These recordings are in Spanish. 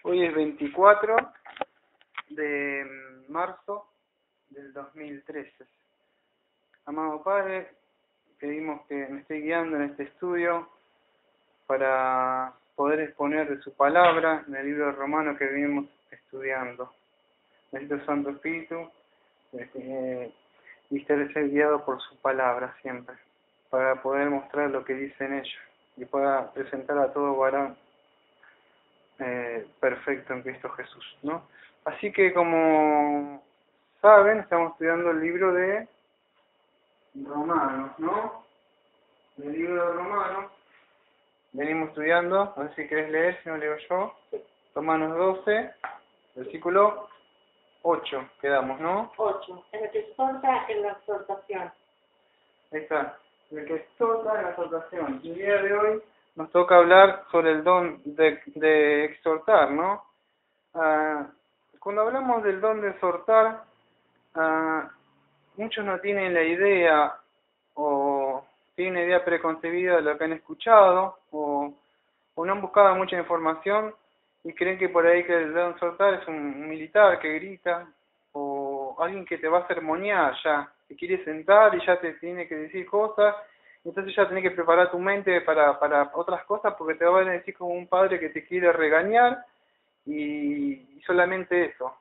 Hoy es 24 de marzo del 2013. Amado Padre, pedimos que me esté guiando en este estudio para poder exponer de su palabra en el libro de Romanos que venimos estudiando. Necesito el Santo Espíritu y ser guiado por su palabra siempre, para poder mostrar lo que dice en ella y pueda presentar a todo varón perfecto en Cristo Jesús, ¿no? Así que, como saben, estamos estudiando el libro de Romanos, ¿no? El libro de Romanos venimos estudiando, a ver si querés leer, si no leo yo. Romanos 12, versículo 8, quedamos, ¿no? 8. En el que exhorta en la exhortación. Ahí está. El que exhorta en la exhortación. El día de hoy nos toca hablar sobre el don de exhortar, ¿no? Cuando hablamos del don de exhortar, muchos no tienen la idea o tienen una idea preconcebida de lo que han escuchado o no han buscado mucha información y creen que por ahí que el don de exhortar es un militar que grita o alguien que te va a sermonear ya, que quiere sentar y ya te tiene que decir cosas, entonces ya tenés que preparar tu mente para otras cosas porque te van a decir como un padre que te quiere regañar y solamente eso.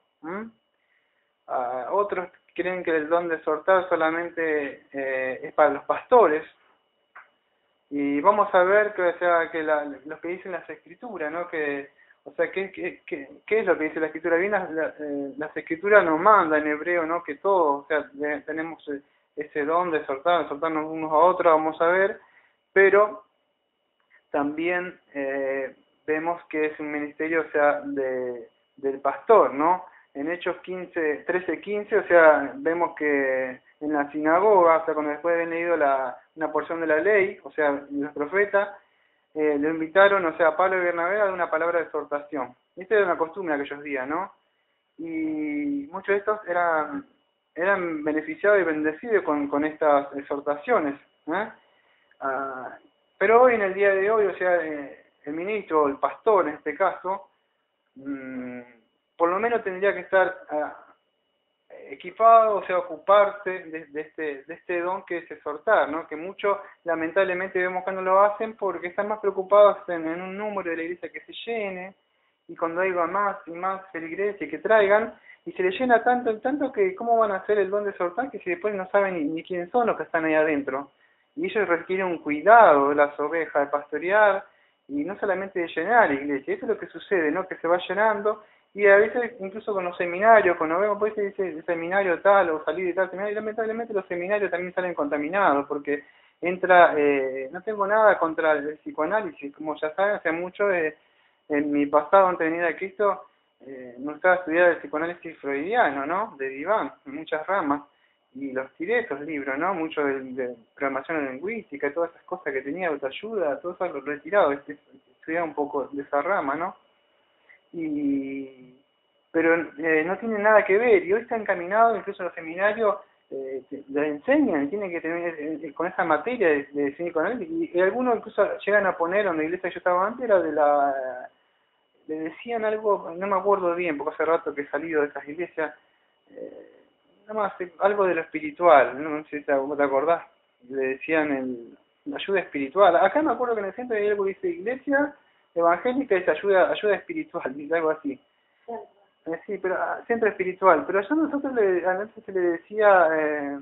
Otros creen que el don de exhortar solamente es para los pastores y vamos a ver que, o sea, que lo que dicen las escrituras, ¿no? Que, o sea, ¿qué es lo que dice la escritura? Bien, las escrituras nos mandan en hebreo, ¿no? Que todos, o sea, tenemos ese don de exhortarnos unos a otros, vamos a ver, pero también vemos que es un ministerio, o sea, del pastor, ¿no? En Hechos 13:15, o sea, vemos que en la sinagoga, o sea, cuando después de haber leído una porción de la ley, o sea, los profetas, le invitaron, o sea, a Pablo y Bernabé a dar una palabra de exhortación. Esta era una costumbre de aquellos días, ¿no? Y muchos de estos eran beneficiados y bendecidos con estas exhortaciones, ¿eh? Pero hoy, en el día de hoy, o sea, el ministro o el pastor en este caso, por lo menos tendría que estar equipado, o sea, ocuparse de este don que es exhortar, ¿no? Que muchos lamentablemente vemos que no lo hacen porque están más preocupados en un número de la iglesia que se llene y cuando haya más y más feligreses que traigan y se les llena tanto que cómo van a hacer el don de exhortar que si después no saben ni quiénes son los que están ahí adentro. Y ellos requieren un cuidado de las ovejas, de pastorear y no solamente de llenar la iglesia. Eso es lo que sucede, ¿no? Que se va llenando y a veces incluso con los seminarios, cuando vemos pues dice el seminario tal o salir de tal seminario, y lamentablemente los seminarios también salen contaminados porque entra, no tengo nada contra el psicoanálisis, como ya saben, hace mucho en mi pasado antes de venir a Cristo me gustaba estudiar el psicoanálisis freudiano, ¿no? De Diván, en muchas ramas, y los tiré esos libros, ¿no? Mucho de programación lingüística y todas esas cosas que tenía, autoayuda, todo eso lo he retirado, estudiaba un poco de esa rama, ¿no? Pero no tiene nada que ver, y hoy está encaminado, incluso en los seminarios le enseñan, tienen que tener con esa materia de psicoanálisis, y algunos incluso llegan a poner, donde la iglesia que yo estaba antes era le decían algo, no me acuerdo bien, porque hace rato que he salido de esas iglesias, nada más algo de lo espiritual, no sé si te acordás, le decían la ayuda espiritual. Acá me acuerdo que en el centro hay algo que dice iglesia evangélica es ayuda espiritual, dice algo así. Sí, pero centro espiritual, pero yo nosotros a veces se le decía,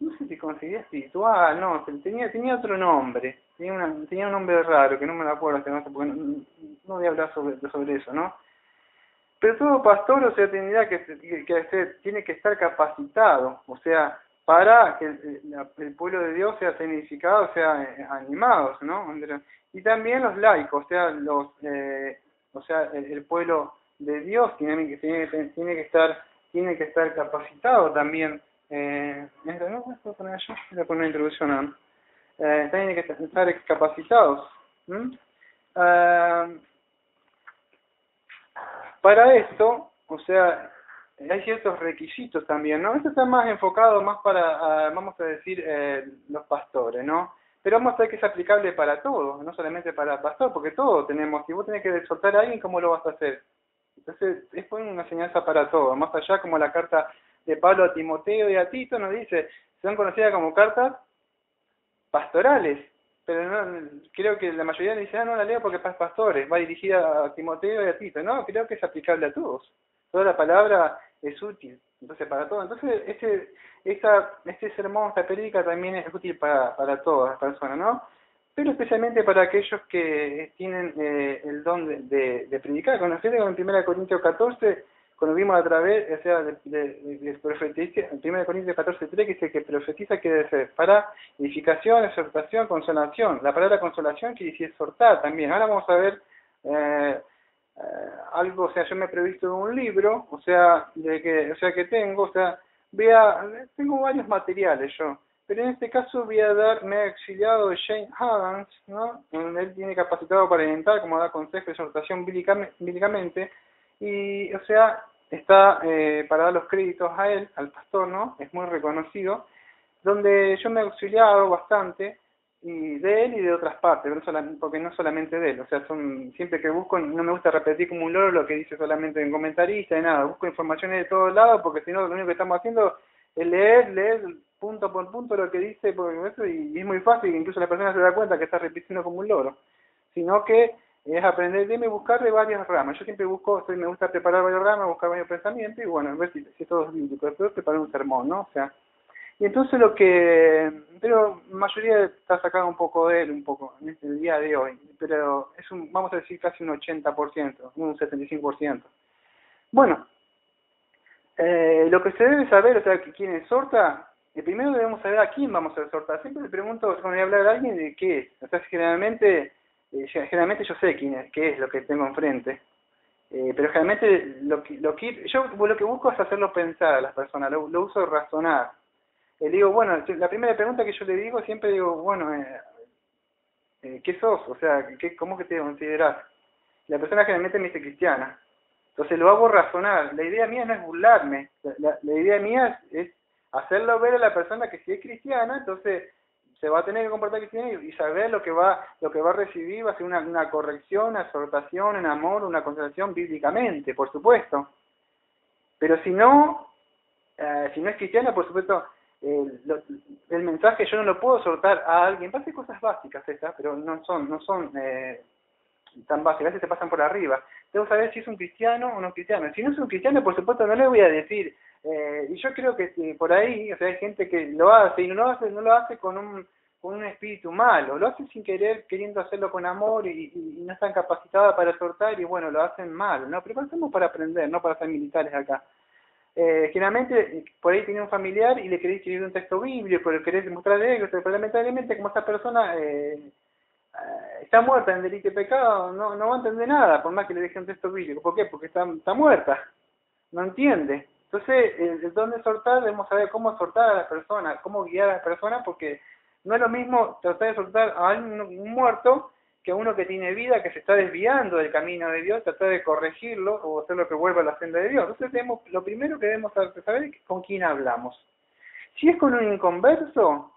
no sé si conseguía espiritual, no, tenía otro nombre, tenía un nombre raro que no me lo acuerdo, porque no voy a hablar sobre eso, ¿no? Pero todo pastor, o sea, tiene que estar capacitado, o sea, para que el pueblo de Dios sea significado, o sea, animados, ¿no? Y también los laicos, o sea, el pueblo de Dios tiene que estar capacitado también. ¿No puedo poner yo? Voy a poner una introducción. Tienen que estar capacitados. Para esto, o sea, hay ciertos requisitos también, ¿no? Esto está más enfocado más para, vamos a decir, los pastores, ¿no? Pero vamos a ver que es aplicable para todos, no solamente para el pastor, porque todos tenemos, si vos tenés que exhortar a alguien, ¿cómo lo vas a hacer? Entonces, es una enseñanza para todos, más allá como la carta de Pablo a Timoteo y a Tito nos dice, son conocidas como cartas pastorales, pero no, creo que la mayoría dice, no la leo porque es para pastores, va dirigida a Timoteo y a Tito, no, creo que es aplicable a todos, toda la palabra es útil, entonces para todos, entonces este sermón, esta prédica también es útil para todas las personas, ¿no? Pero especialmente para aquellos que tienen el don de predicar. Conocete con 1 Corintios 14, cuando vimos a través, o sea, de profetiza, en 1 Corintios 14:3, que dice que profetiza quiere ser para edificación, exhortación, consolación. La palabra consolación quiere decir exhortar también. Ahora vamos a ver algo, o sea, yo me he previsto un libro, o sea, que tengo, o sea, tengo varios materiales yo. Pero en este caso me he auxiliado de Shane Adams, ¿no? Él tiene capacitado para orientar, como da consejo de exhortación bíblicamente, y, o sea, está para dar los créditos a él, al pastor, ¿no? Es muy reconocido, donde yo me he auxiliado bastante, y de él y de otras partes, porque no solamente de él, o sea, siempre que busco, no me gusta repetir como un loro lo que dice solamente un comentarista y nada, busco informaciones de todos lados, porque si no, lo único que estamos haciendo es leer punto por punto lo que dice, porque eso, y es muy fácil, incluso la persona se da cuenta que está repitiendo como un loro, sino que es aprender de mí, buscar de varias ramas. Yo siempre busco, me gusta preparar varias ramas, buscar varios pensamientos, y bueno, a ver si todo es bíblico, después preparar un sermón, ¿no? O sea, y entonces pero la mayoría está sacado un poco de él, un poco, en el día de hoy, pero vamos a decir casi un 80%, un 75%. Bueno, lo que se debe saber, o sea, que quién exhorta, primero debemos saber a quién vamos a exhortar. Siempre le pregunto, cuando voy a hablar a alguien, de qué es. O sea, generalmente yo sé qué es lo que tengo enfrente. Pero generalmente lo que busco es hacerlo pensar a las personas, lo uso razonar. Le digo, bueno, la primera pregunta que yo le digo, siempre digo, bueno, ¿qué sos? O sea, ¿cómo que te considerás? La persona generalmente me dice cristiana. Entonces lo hago razonar. La idea mía no es burlarme. La idea mía es hacerlo ver a la persona que si es cristiana, entonces se va a tener que comportar cristiana y saber lo que va a recibir va a ser una corrección, una exhortación, un amor, una consolación bíblicamente, por supuesto. Pero si no es cristiana, por supuesto, el mensaje yo no lo puedo soltar a alguien. Pasa cosas básicas estas, pero no son tan básicas, a veces se pasan por arriba. Debo saber si es un cristiano o no cristiano. Si no es un cristiano, por supuesto, no le voy a decir. Y yo creo que por ahí, o sea, hay gente que lo hace y no lo hace con un espíritu malo, lo hace sin querer, queriendo hacerlo con amor y no están capacitadas para exhortar y bueno, lo hacen mal, ¿no? Pero hacemos para aprender, no para ser militares acá. Generalmente por ahí tiene un familiar y le querés escribir un texto bíblico, pero querés mostrarle algo, pero lamentablemente como esta persona está muerta en delito y pecado, no va a entender nada, por más que le deje un texto bíblico. ¿Por qué? Porque está muerta, no entiende. Entonces, el don de exhortar, debemos saber cómo exhortar a la persona, cómo guiar a la persona, porque no es lo mismo tratar de exhortar a un muerto que a uno que tiene vida, que se está desviando del camino de Dios, tratar de corregirlo o hacerlo que vuelva a la senda de Dios. Entonces, lo primero que debemos saber es con quién hablamos. Si es con un inconverso,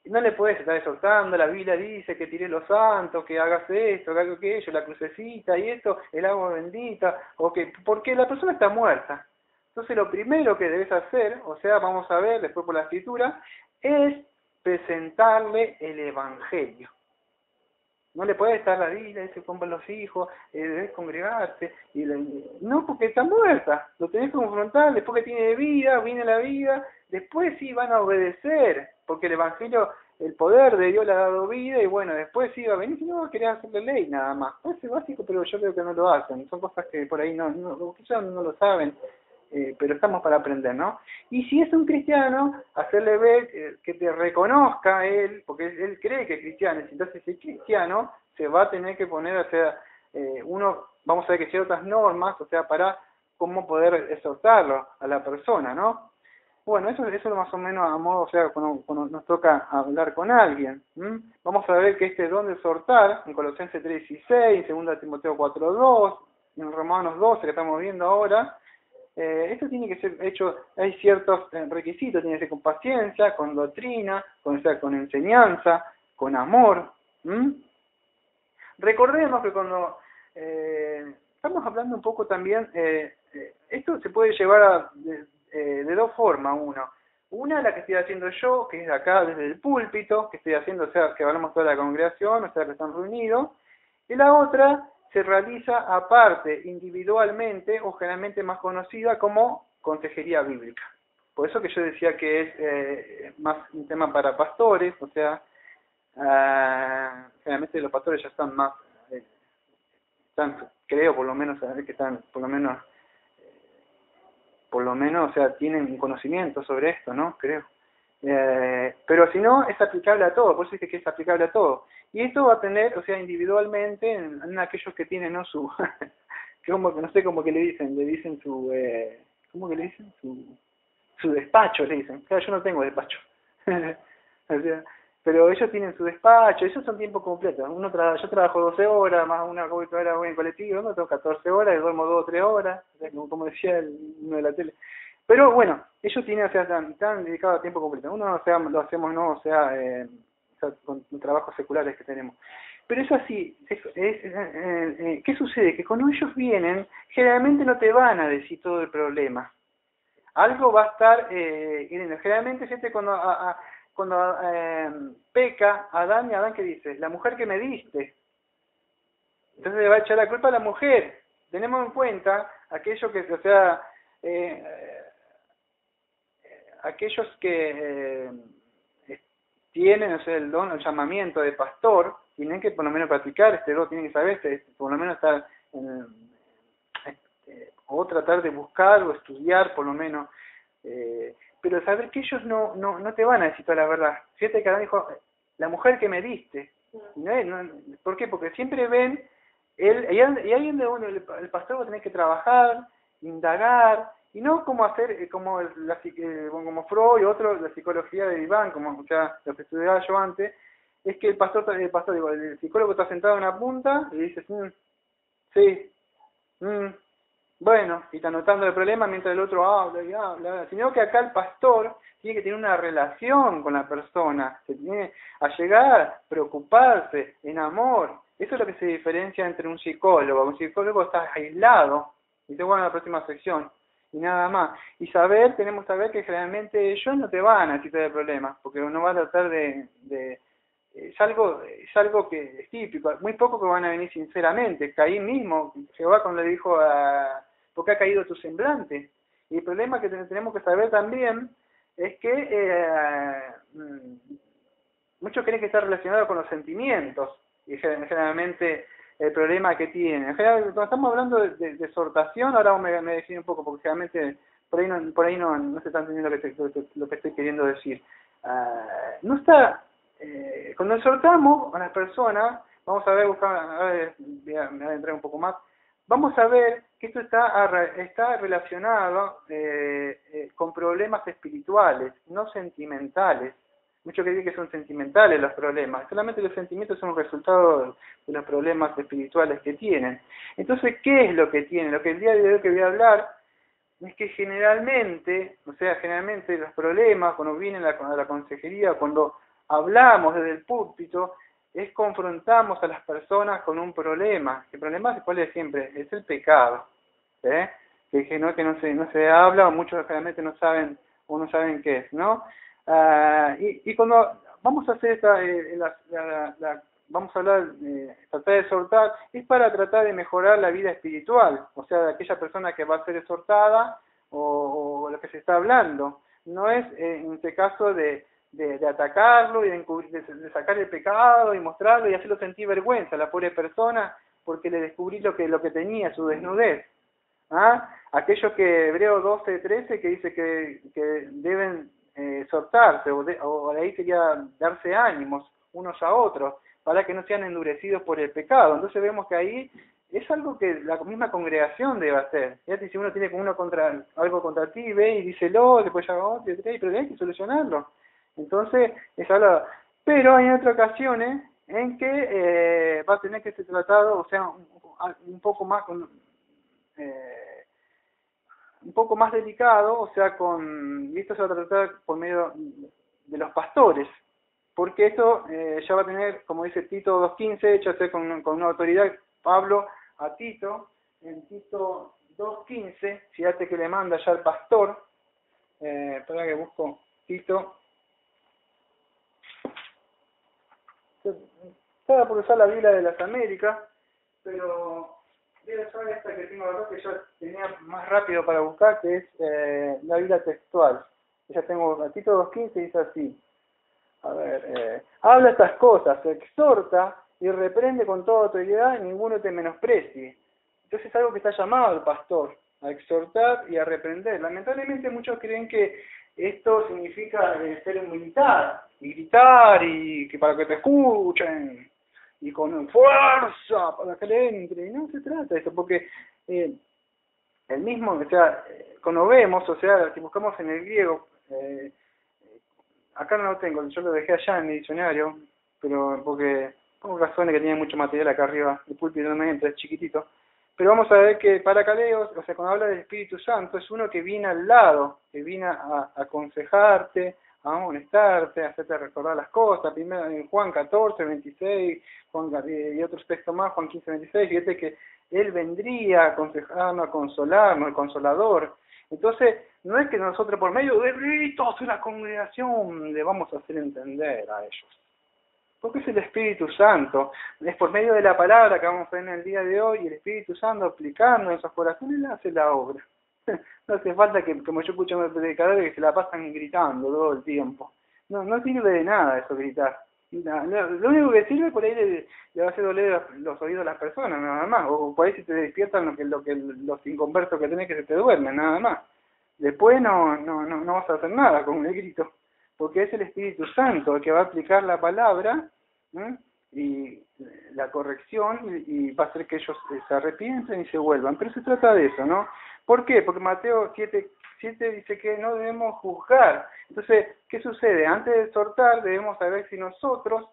no le puedes estar exhortando, la Biblia dice que tires los santos, que hagas esto, que hagas aquello, la crucecita y esto, el agua bendita, porque la persona está muerta. Entonces lo primero que debes hacer, o sea, vamos a ver después por la escritura, es presentarle el Evangelio. No le puedes estar la Biblia, dice compran los hijos, debes congregarte, no, porque está muerta, lo tenés que confrontar, después que tiene vida, viene la vida, después sí van a obedecer, porque el Evangelio, el poder de Dios le ha dado vida, y bueno, después sí va a venir, si no querés hacerle ley nada más. Es básico, pero yo creo que no lo hacen, son cosas que por ahí quizás no lo saben, pero estamos para aprender, ¿no? Y si es un cristiano, hacerle ver que te reconozca él, porque él cree que es cristiano, entonces si es cristiano, se va a tener que poner, o sea, vamos a ver que hay otras normas, o sea, para cómo poder exhortarlo a la persona, ¿no? Bueno, eso es más o menos a modo, o sea, cuando nos toca hablar con alguien. Vamos a ver que este don de exhortar, en Colosenses 3:16, en 2 Timoteo 4:2, en Romanos 12, que estamos viendo ahora, esto tiene que ser hecho, hay ciertos requisitos, tiene que ser con paciencia, con doctrina, con enseñanza, con amor. Recordemos que cuando estamos hablando un poco también, esto se puede llevar de dos formas, una la que estoy haciendo yo, que es acá desde el púlpito, que estoy haciendo, o sea, que hablamos toda la congregación, o sea, que están reunidos, y la otra se realiza aparte, individualmente, o generalmente más conocida como consejería bíblica. Por eso que yo decía que es más un tema para pastores, o sea, generalmente los pastores ya están más, creo por lo menos, que están por lo menos, o sea, tienen un conocimiento sobre esto, ¿no? Creo. Pero si no, es aplicable a todo, por eso es que es aplicable a todo. Y esto va a tener, o sea, individualmente, en aquellos que tienen, ¿no? Su, como, no sé cómo que le dicen su, ¿cómo que le dicen? Su despacho, le dicen. Claro, yo no tengo despacho. O sea, pero ellos tienen su despacho, ellos son tiempo completo. Yo trabajo 12 horas, más una hora en colectivo, no tengo 14 horas, y duermo 2 o 3 horas, o sea, como decía uno de la tele. Pero bueno, ellos tienen, o sea, están dedicados a tiempo completo. Uno, o sea, lo hacemos, no, o sea, con trabajos seculares que tenemos. Pero es así, ¿qué sucede? Que cuando ellos vienen, generalmente no te van a decir todo el problema. Algo va a estar, generalmente gente cuando peca Adán, y Adán ¿qué dice? La mujer que me diste. Entonces le va a echar la culpa a la mujer. Tenemos en cuenta aquello que, o sea, aquellos que tienen, o sea, el don, el llamamiento de pastor, tienen que por lo menos practicar este don, tienen que saber, por lo menos estar o tratar de buscar o estudiar por lo menos, pero saber que ellos no te van a decir toda la verdad. Fíjate que Adán dijo, la mujer que me diste. ¿Por qué? Porque siempre ven, y ahí donde uno, el pastor va a tener que trabajar, indagar, y no como hacer, como Freud y otros, la psicología de Iván, como ya lo que estudiaba yo antes, es que el psicólogo está sentado en una punta y dice, sí, bueno, y está anotando el problema mientras el otro habla y habla, sino que acá el pastor tiene que tener una relación con la persona, se tiene a llegar, preocuparse, en amor. Eso es lo que se diferencia entre un psicólogo. Un psicólogo está aislado, y te voy a la próxima sección, y nada más. Y tenemos que saber que generalmente ellos no te van a quitar el problema, porque uno va a tratar es algo que es típico, muy poco que van a venir sinceramente. Caín mismo, Jehová cuando le dijo ¿por qué ha caído tu semblante? Y el problema que tenemos que saber también es que muchos creen que está relacionado con los sentimientos, y generalmente el problema que tienen. Cuando estamos hablando de exhortación, ahora me defino un poco, porque generalmente por ahí no se está entendiendo lo que estoy queriendo decir. No está... cuando exhortamos a las personas, vamos a ver, me voy a entrar un poco más, vamos a ver que esto está relacionado con problemas espirituales, no sentimentales. Muchos creen que son sentimentales los problemas, solamente los sentimientos son un resultado de los problemas espirituales que tienen. Entonces, ¿qué es lo que tienen? Lo que el día de hoy que voy a hablar es que generalmente los problemas, cuando vienen a la consejería, cuando hablamos desde el púlpito, confrontamos a las personas con un problema. El problema, ¿cuál es siempre? Es el pecado. Que no se habla, o muchos realmente no saben qué es, ¿no? Y cuando vamos a hacer vamos a hablar, tratar de exhortar, es para tratar de mejorar la vida espiritual, o sea, de aquella persona que va a ser exhortada o lo que se está hablando. No es en este caso de atacarlo y de sacar el pecado y mostrarlo y hacerlo sentir vergüenza a la pobre persona porque le descubrí lo que tenía, su desnudez. Aquellos que Hebreos 12:13 que dice que deben exhortarse, o de ahí sería darse ánimos unos a otros para que no sean endurecidos por el pecado. Entonces vemos que ahí es algo que la misma congregación debe hacer. Fíjate, si uno tiene algo contra ti, ve y díselo, después ya va otro, pero hay que solucionarlo. Entonces, es algo. Pero hay otras ocasiones en que va a tener que ser tratado, o sea, un poco más un poco más delicado, o sea, y esto se va a tratar por medio de los pastores, porque esto ya va a tener, como dice Tito 2:15, hecho con una autoridad, Pablo a Tito, en Tito 2:15, fíjate que le manda ya al pastor, para que busco Tito. Estaba por usar la Biblia de las Américas, pero voy a usar esta que tengo acá, que yo tenía más rápido para buscar, que es la Biblia textual. Ya tengo a Tito 2:15 y dice así. A ver, habla estas cosas, exhorta y reprende con toda autoridad y ninguno te menosprecie. Entonces es algo que está llamado el pastor, a exhortar y a reprender. Lamentablemente muchos creen que esto significa ser un militar, y gritar, y que para que te escuchen, y con fuerza, para que le entre. Y no se trata de eso, porque el mismo, o sea, cuando vemos, o sea, si buscamos en el griego, acá no lo tengo, yo lo dejé allá en mi diccionario, pero porque por razones que tiene mucho material acá arriba, el púlpito no me entra, es chiquitito. Pero vamos a ver que paracaleos, o sea, cuando habla del Espíritu Santo, es uno que viene al lado, que viene a aconsejarte, a amonestarte, a hacerte recordar las cosas. Primero en Juan 14:26, y otros textos más, Juan 15:26, fíjate que Él vendría a aconsejarnos, a consolarnos, el Consolador. Entonces, no es que nosotros por medio de gritos de la congregación le vamos a hacer entender a ellos. Porque es el Espíritu Santo, es por medio de la palabra que vamos a ver en el día de hoy, y el Espíritu Santo aplicando en esos corazones, Él hace la obra. No hace falta que, como yo escucho a los predicadores, que se la pasan gritando todo el tiempo. No sirve de nada eso gritar. Lo único que sirve por ahí le va a hacer doler los oídos a las personas, nada más. O por ahí si te despiertan los inconversos que tenés, que se te duermen, nada más. Después no vas a hacer nada con el grito, porque es el Espíritu Santo el que va a aplicar la palabra, y la corrección, y va a hacer que ellos se arrepienten y se vuelvan. Pero se trata de eso, ¿no? ¿Por qué? Porque Mateo 7 dice que no debemos juzgar. Entonces, ¿qué sucede? Antes de exhortar debemos saber si nosotros,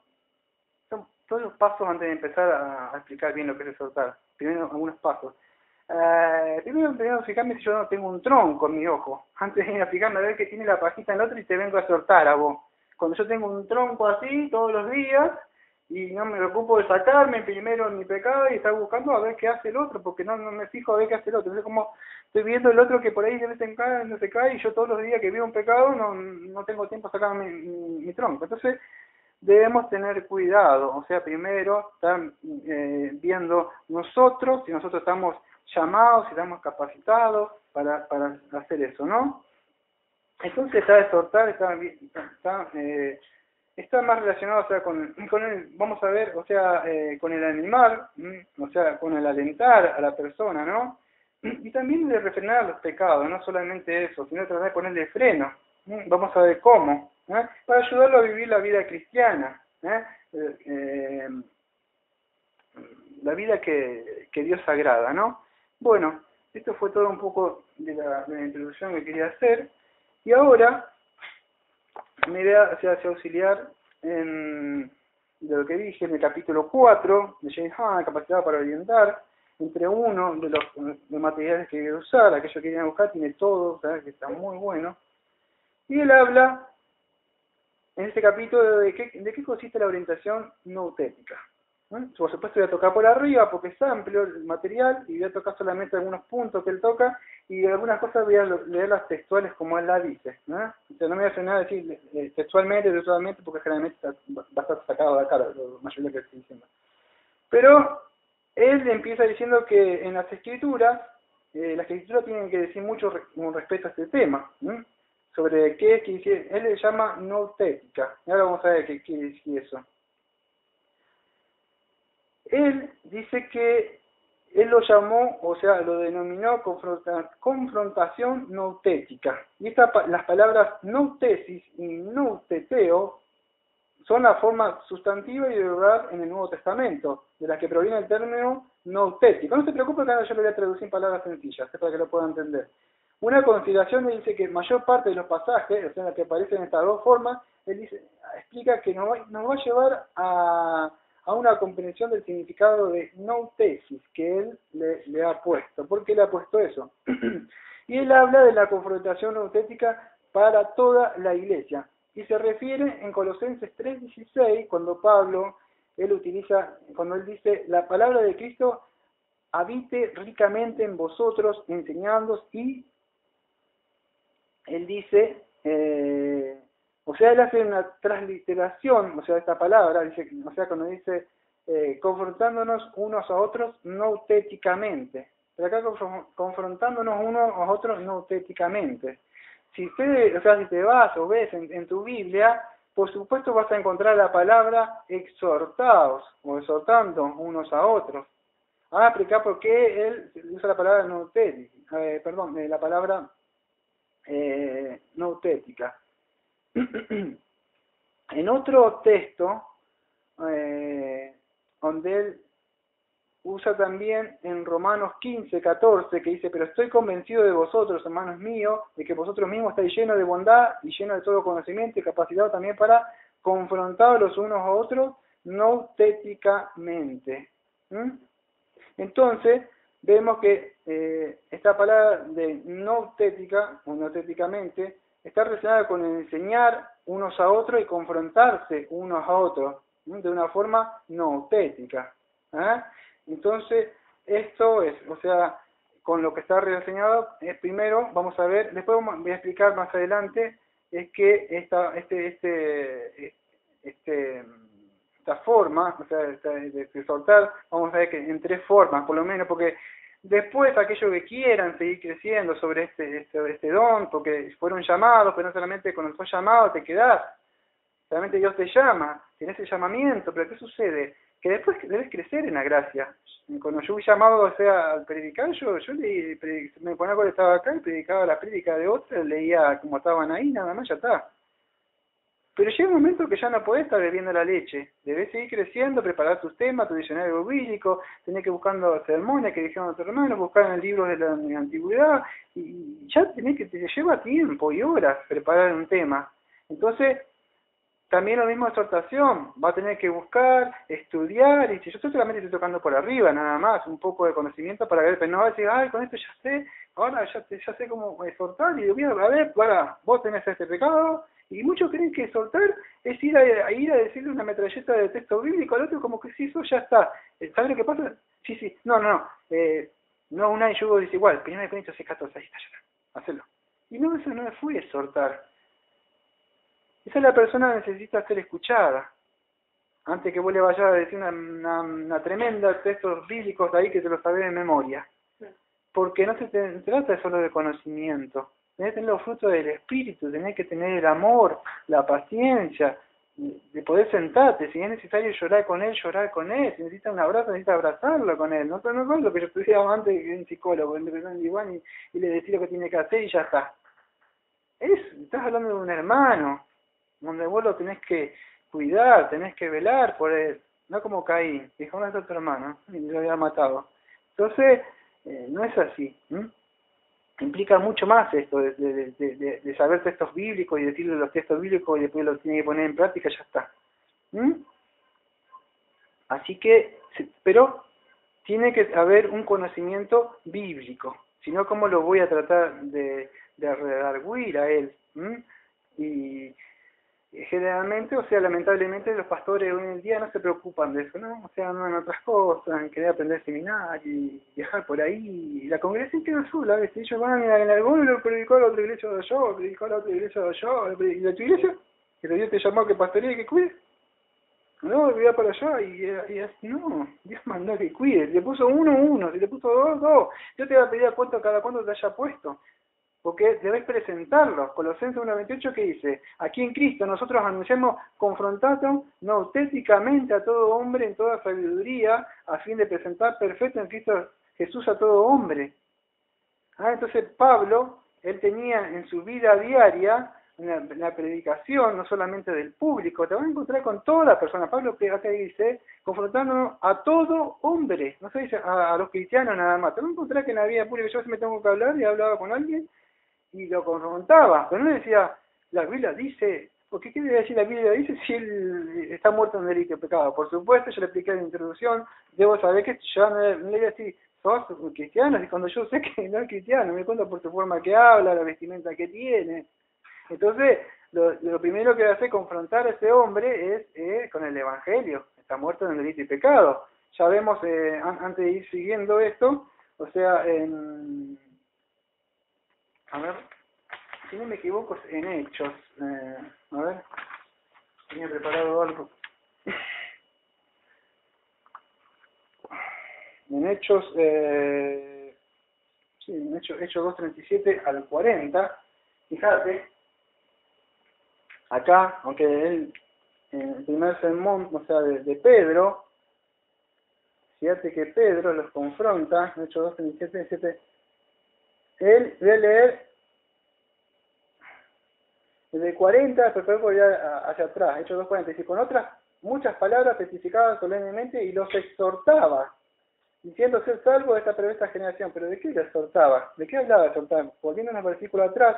son todos los pasos antes de empezar a explicar bien lo que es exhortar. Primero, algunos pasos. Primero fijarme si yo no tengo un tronco en mi ojo. Antes de ir a fijarme a ver que tiene la pajita en el otro y te vengo a exhortar a vos. Cuando yo tengo un tronco así todos los días y no me preocupo de sacarme primero mi pecado y estar buscando a ver qué hace el otro, porque no me fijo a ver qué hace el otro. Entonces, como estoy viendo el otro que por ahí de vez en cuando se cae, y yo todos los días que veo un pecado no tengo tiempo de sacarme mi tronco. Entonces debemos tener cuidado, o sea, primero estar viendo nosotros, si nosotros estamos llamados, si estamos capacitados para hacer eso, ¿no? Entonces está exhortar, está más relacionado, o sea, con el, vamos a ver, o sea, con el animar, o sea, con el alentar a la persona, ¿no? Y también de refrenar los pecados, no solamente eso, sino tratar de ponerle freno. Vamos a ver cómo, para ayudarlo a vivir la vida cristiana, la vida que Dios agrada, ¿no? Bueno, esto fue todo un poco de la introducción que quería hacer, y ahora me voy a auxiliar de lo que dije en el capítulo 4 de James Hahn, capacidad para orientar, entre uno de los materiales que quiero usar, aquello que querían buscar, tiene todo, ¿sabes? Que está muy bueno. Y él habla en este capítulo de qué consiste la orientación noutética. Por supuesto voy a tocar por arriba porque es amplio el material y voy a tocar solamente algunos puntos que él toca, y algunas cosas voy a leerlas textuales como él la dice, ¿no? O sea, no me voy a frenar a decir textualmente, porque generalmente va a estar sacado de acá la mayoría que estoy diciendo. Pero él empieza diciendo que en las escrituras tienen que decir mucho con respecto a este tema, sobre qué dice. Él le llama noutética. Y ahora vamos a ver qué quiere decir eso. Él dice que él lo llamó, o sea, lo denominó confrontación noutética. Y las palabras noutesis y nouteteo son la forma sustantiva y verbal en el Nuevo Testamento, de las que proviene el término noutético. No se preocupe que ahora yo lo voy a traducir en palabras sencillas, para que lo puedan entender. Una consideración dice que mayor parte de los pasajes, o sea, en las que aparecen estas dos formas, él explica que nos va a llevar a una comprensión del significado de noutesis que él le ha puesto. ¿Por qué le ha puesto eso? Y él habla de la confrontación noutética para toda la iglesia. Y se refiere en Colosenses 3:16, cuando él dice, la palabra de Cristo habite ricamente en vosotros, enseñándoos, y él dice, o sea, él hace una transliteración, o sea, esta palabra, dice, o sea, cuando dice, confrontándonos unos a otros nautéticamente. Pero acá confrontándonos unos a otros nautéticamente. Si ustedes, o sea, si te vas o ves en tu Biblia, por supuesto vas a encontrar la palabra exhortaos, o exhortando unos a otros. Ahora explicar por qué él usa la palabra nautética, la palabra nautética. En otro texto, donde él usa también en Romanos 15, 14, que dice, pero estoy convencido de vosotros, hermanos míos, de que vosotros mismos estáis llenos de bondad y llenos de todo conocimiento y capacitado también para confrontar los unos a otros nautéticamente. Entonces, vemos que esta palabra de nautética, o nautéticamente, está relacionada con enseñar unos a otros y confrontarse unos a otros, de una forma nautética. Entonces, esto es, o sea, con lo que está relacionado, primero vamos a ver, después voy a explicar más adelante, es que esta forma, o sea, de soltar, vamos a ver que en 3 formas, por lo menos, porque después aquellos que quieran seguir creciendo sobre este don, porque fueron llamados, pero no solamente cuando sos llamado te quedás, realmente Dios te llama, tienes el llamamiento, pero ¿qué sucede? Que después debes crecer en la gracia. Cuando yo fui llamado, o sea, al predicar, yo me ponía cuando estaba acá y predicaba la prédica de otros, leía como estaban ahí, nada más, ya está. Pero llega un momento que ya no podés estar bebiendo la leche. Debes seguir creciendo, preparar tus temas, tu diccionario bíblico, tenés que buscando sermones que dijeron a tu hermano, buscar en libros de la antigüedad, y ya tenés que, te lleva tiempo y horas preparar un tema. Entonces, también lo mismo exhortación, va a tener que buscar, estudiar, y si yo solamente estoy tocando por arriba, nada más, un poco de conocimiento para ver, pero no va a decir, ay, con esto ya sé, ahora ya sé cómo exhortar, y voy a ver, vos tenés este pecado, y muchos creen que exhortar es ir a decirle una metralleta de texto bíblico al otro, como que si eso ya está. ¿Sabes lo que pasa? Sí, no, no una y yugo desigual, 1 Corintios 6:14, ahí está, ya está, hacelo. Y no, eso no fue exhortar. Esa es la persona que necesita ser escuchada. Antes que vos le vayas a decir una tremenda textos bíblicos de ahí que te lo sabés de memoria. Porque no se trata solo de conocimiento. Tenés que tener los frutos del Espíritu, tenés que tener el amor, la paciencia, de poder sentarte. Si es necesario llorar con él. Si necesita un abrazo, necesita abrazarlo con él. No es lo que yo estudiaba antes que un psicólogo, igual y le decía lo que tiene que hacer y ya está. Estás hablando de un hermano, donde vos lo tenés que cuidar, tenés que velar por él, no como Caín, que dijo, ¿dónde está tu hermano? Y lo había matado. Entonces, no es así. Implica mucho más esto, de saber textos bíblicos y decirle los textos bíblicos y después los tiene que poner en práctica, ya está. Así que, pero tiene que haber un conocimiento bíblico, si no, ¿cómo lo voy a tratar de redarguir a él? Y generalmente, o sea, lamentablemente los pastores hoy en día no se preocupan de eso, ¿no? O sea, andan en otras cosas, en querer aprender seminario y viajar por ahí, y la congregación queda sola, a veces ellos van en alguno lo predicó a la otra iglesia de yo, predicó a la otra iglesia de yo, y la tu iglesia, que Dios te llamó a que pastoree y que cuide. No, voy para allá y así, no, Dios mandó que cuide, le puso uno, si le puso dos, yo te voy a pedir a cada cuánto te haya puesto, porque debes presentarlos. Colosenses 1:28 que dice, aquí en Cristo nosotros anunciamos confrontación nautéticamente a todo hombre en toda sabiduría, a fin de presentar perfecto en Cristo Jesús a todo hombre. Entonces Pablo, él tenía en su vida diaria, en la predicación, no solamente del público, te vas a encontrar con toda la persona. Pablo acá dice, confrontándonos a todo hombre, no se dice a los cristianos nada más. Te vas a encontrar que en la vida pública yo a veces me tengo que hablar y hablaba con alguien y lo confrontaba, pero no decía, la Biblia dice, ¿qué quiere decir la Biblia dice si él está muerto en delito y pecado? Por supuesto, yo le expliqué en la introducción, debo saber que yo no le voy a decir, sos cristiano, y cuando yo sé que no es cristiano, me cuenta por su forma que habla, la vestimenta que tiene. Entonces, lo primero que hace confrontar a ese hombre es con el Evangelio. Está muerto en delito y pecado. ya vemos, antes de ir siguiendo esto, o sea, a ver, si no me equivoco, es en Hechos, a ver, tenía preparado algo. En Hechos, sí, en Hechos 2:37 al 40, fíjate, acá, aunque él, en el primer sermón, o sea, de Pedro, fíjate que Pedro los confronta, en Hechos 2:37, él, voy a leer desde 40 hasta hacia atrás, Hechos 2:40, y con otras muchas palabras testificaba solemnemente y los exhortaba, diciendo ser salvo de esta perversa generación. ¿Pero de qué le exhortaba? ¿De qué hablaba exhortaba? Volviendo unos versículos atrás,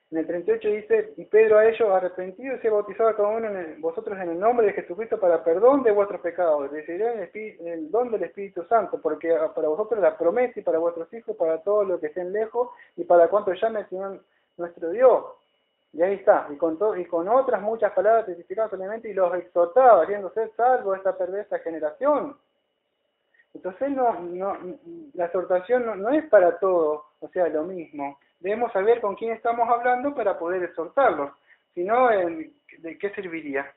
en el 38 dice, y Pedro a ellos, arrepentido, y se bautizó a cada uno vosotros en el nombre de Jesucristo para perdón de vuestros pecados, recibirán el don del Espíritu Santo, porque para vosotros la promesa y para vuestros hijos, para todos los que estén lejos, y para cuantos llamen el Señor nuestro Dios. Y ahí está, y con otras muchas palabras testificaba solemnemente y los exhortaba, haciendo ser salvo de esta perversa generación. Entonces la exhortación no es para todos, o sea, lo mismo. Debemos saber con quién estamos hablando para poder exhortarlos. Si no, ¿de qué serviría?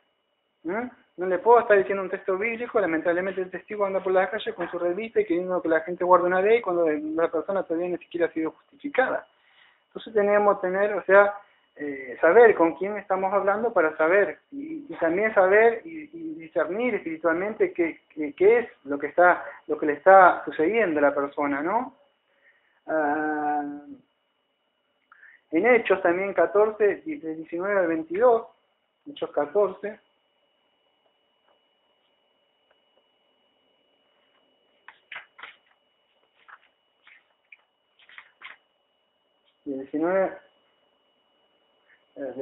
No le puedo estar diciendo un texto bíblico, lamentablemente el testigo anda por la calle con su revista y queriendo que la gente guarde una ley cuando la persona todavía ni siquiera ha sido justificada. Entonces tenemos que tener, o sea, saber con quién estamos hablando para saber, y también saber y discernir espiritualmente qué es lo que le está sucediendo a la persona, ¿no? En Hechos también 14, de 19 al 22, Hechos 14, del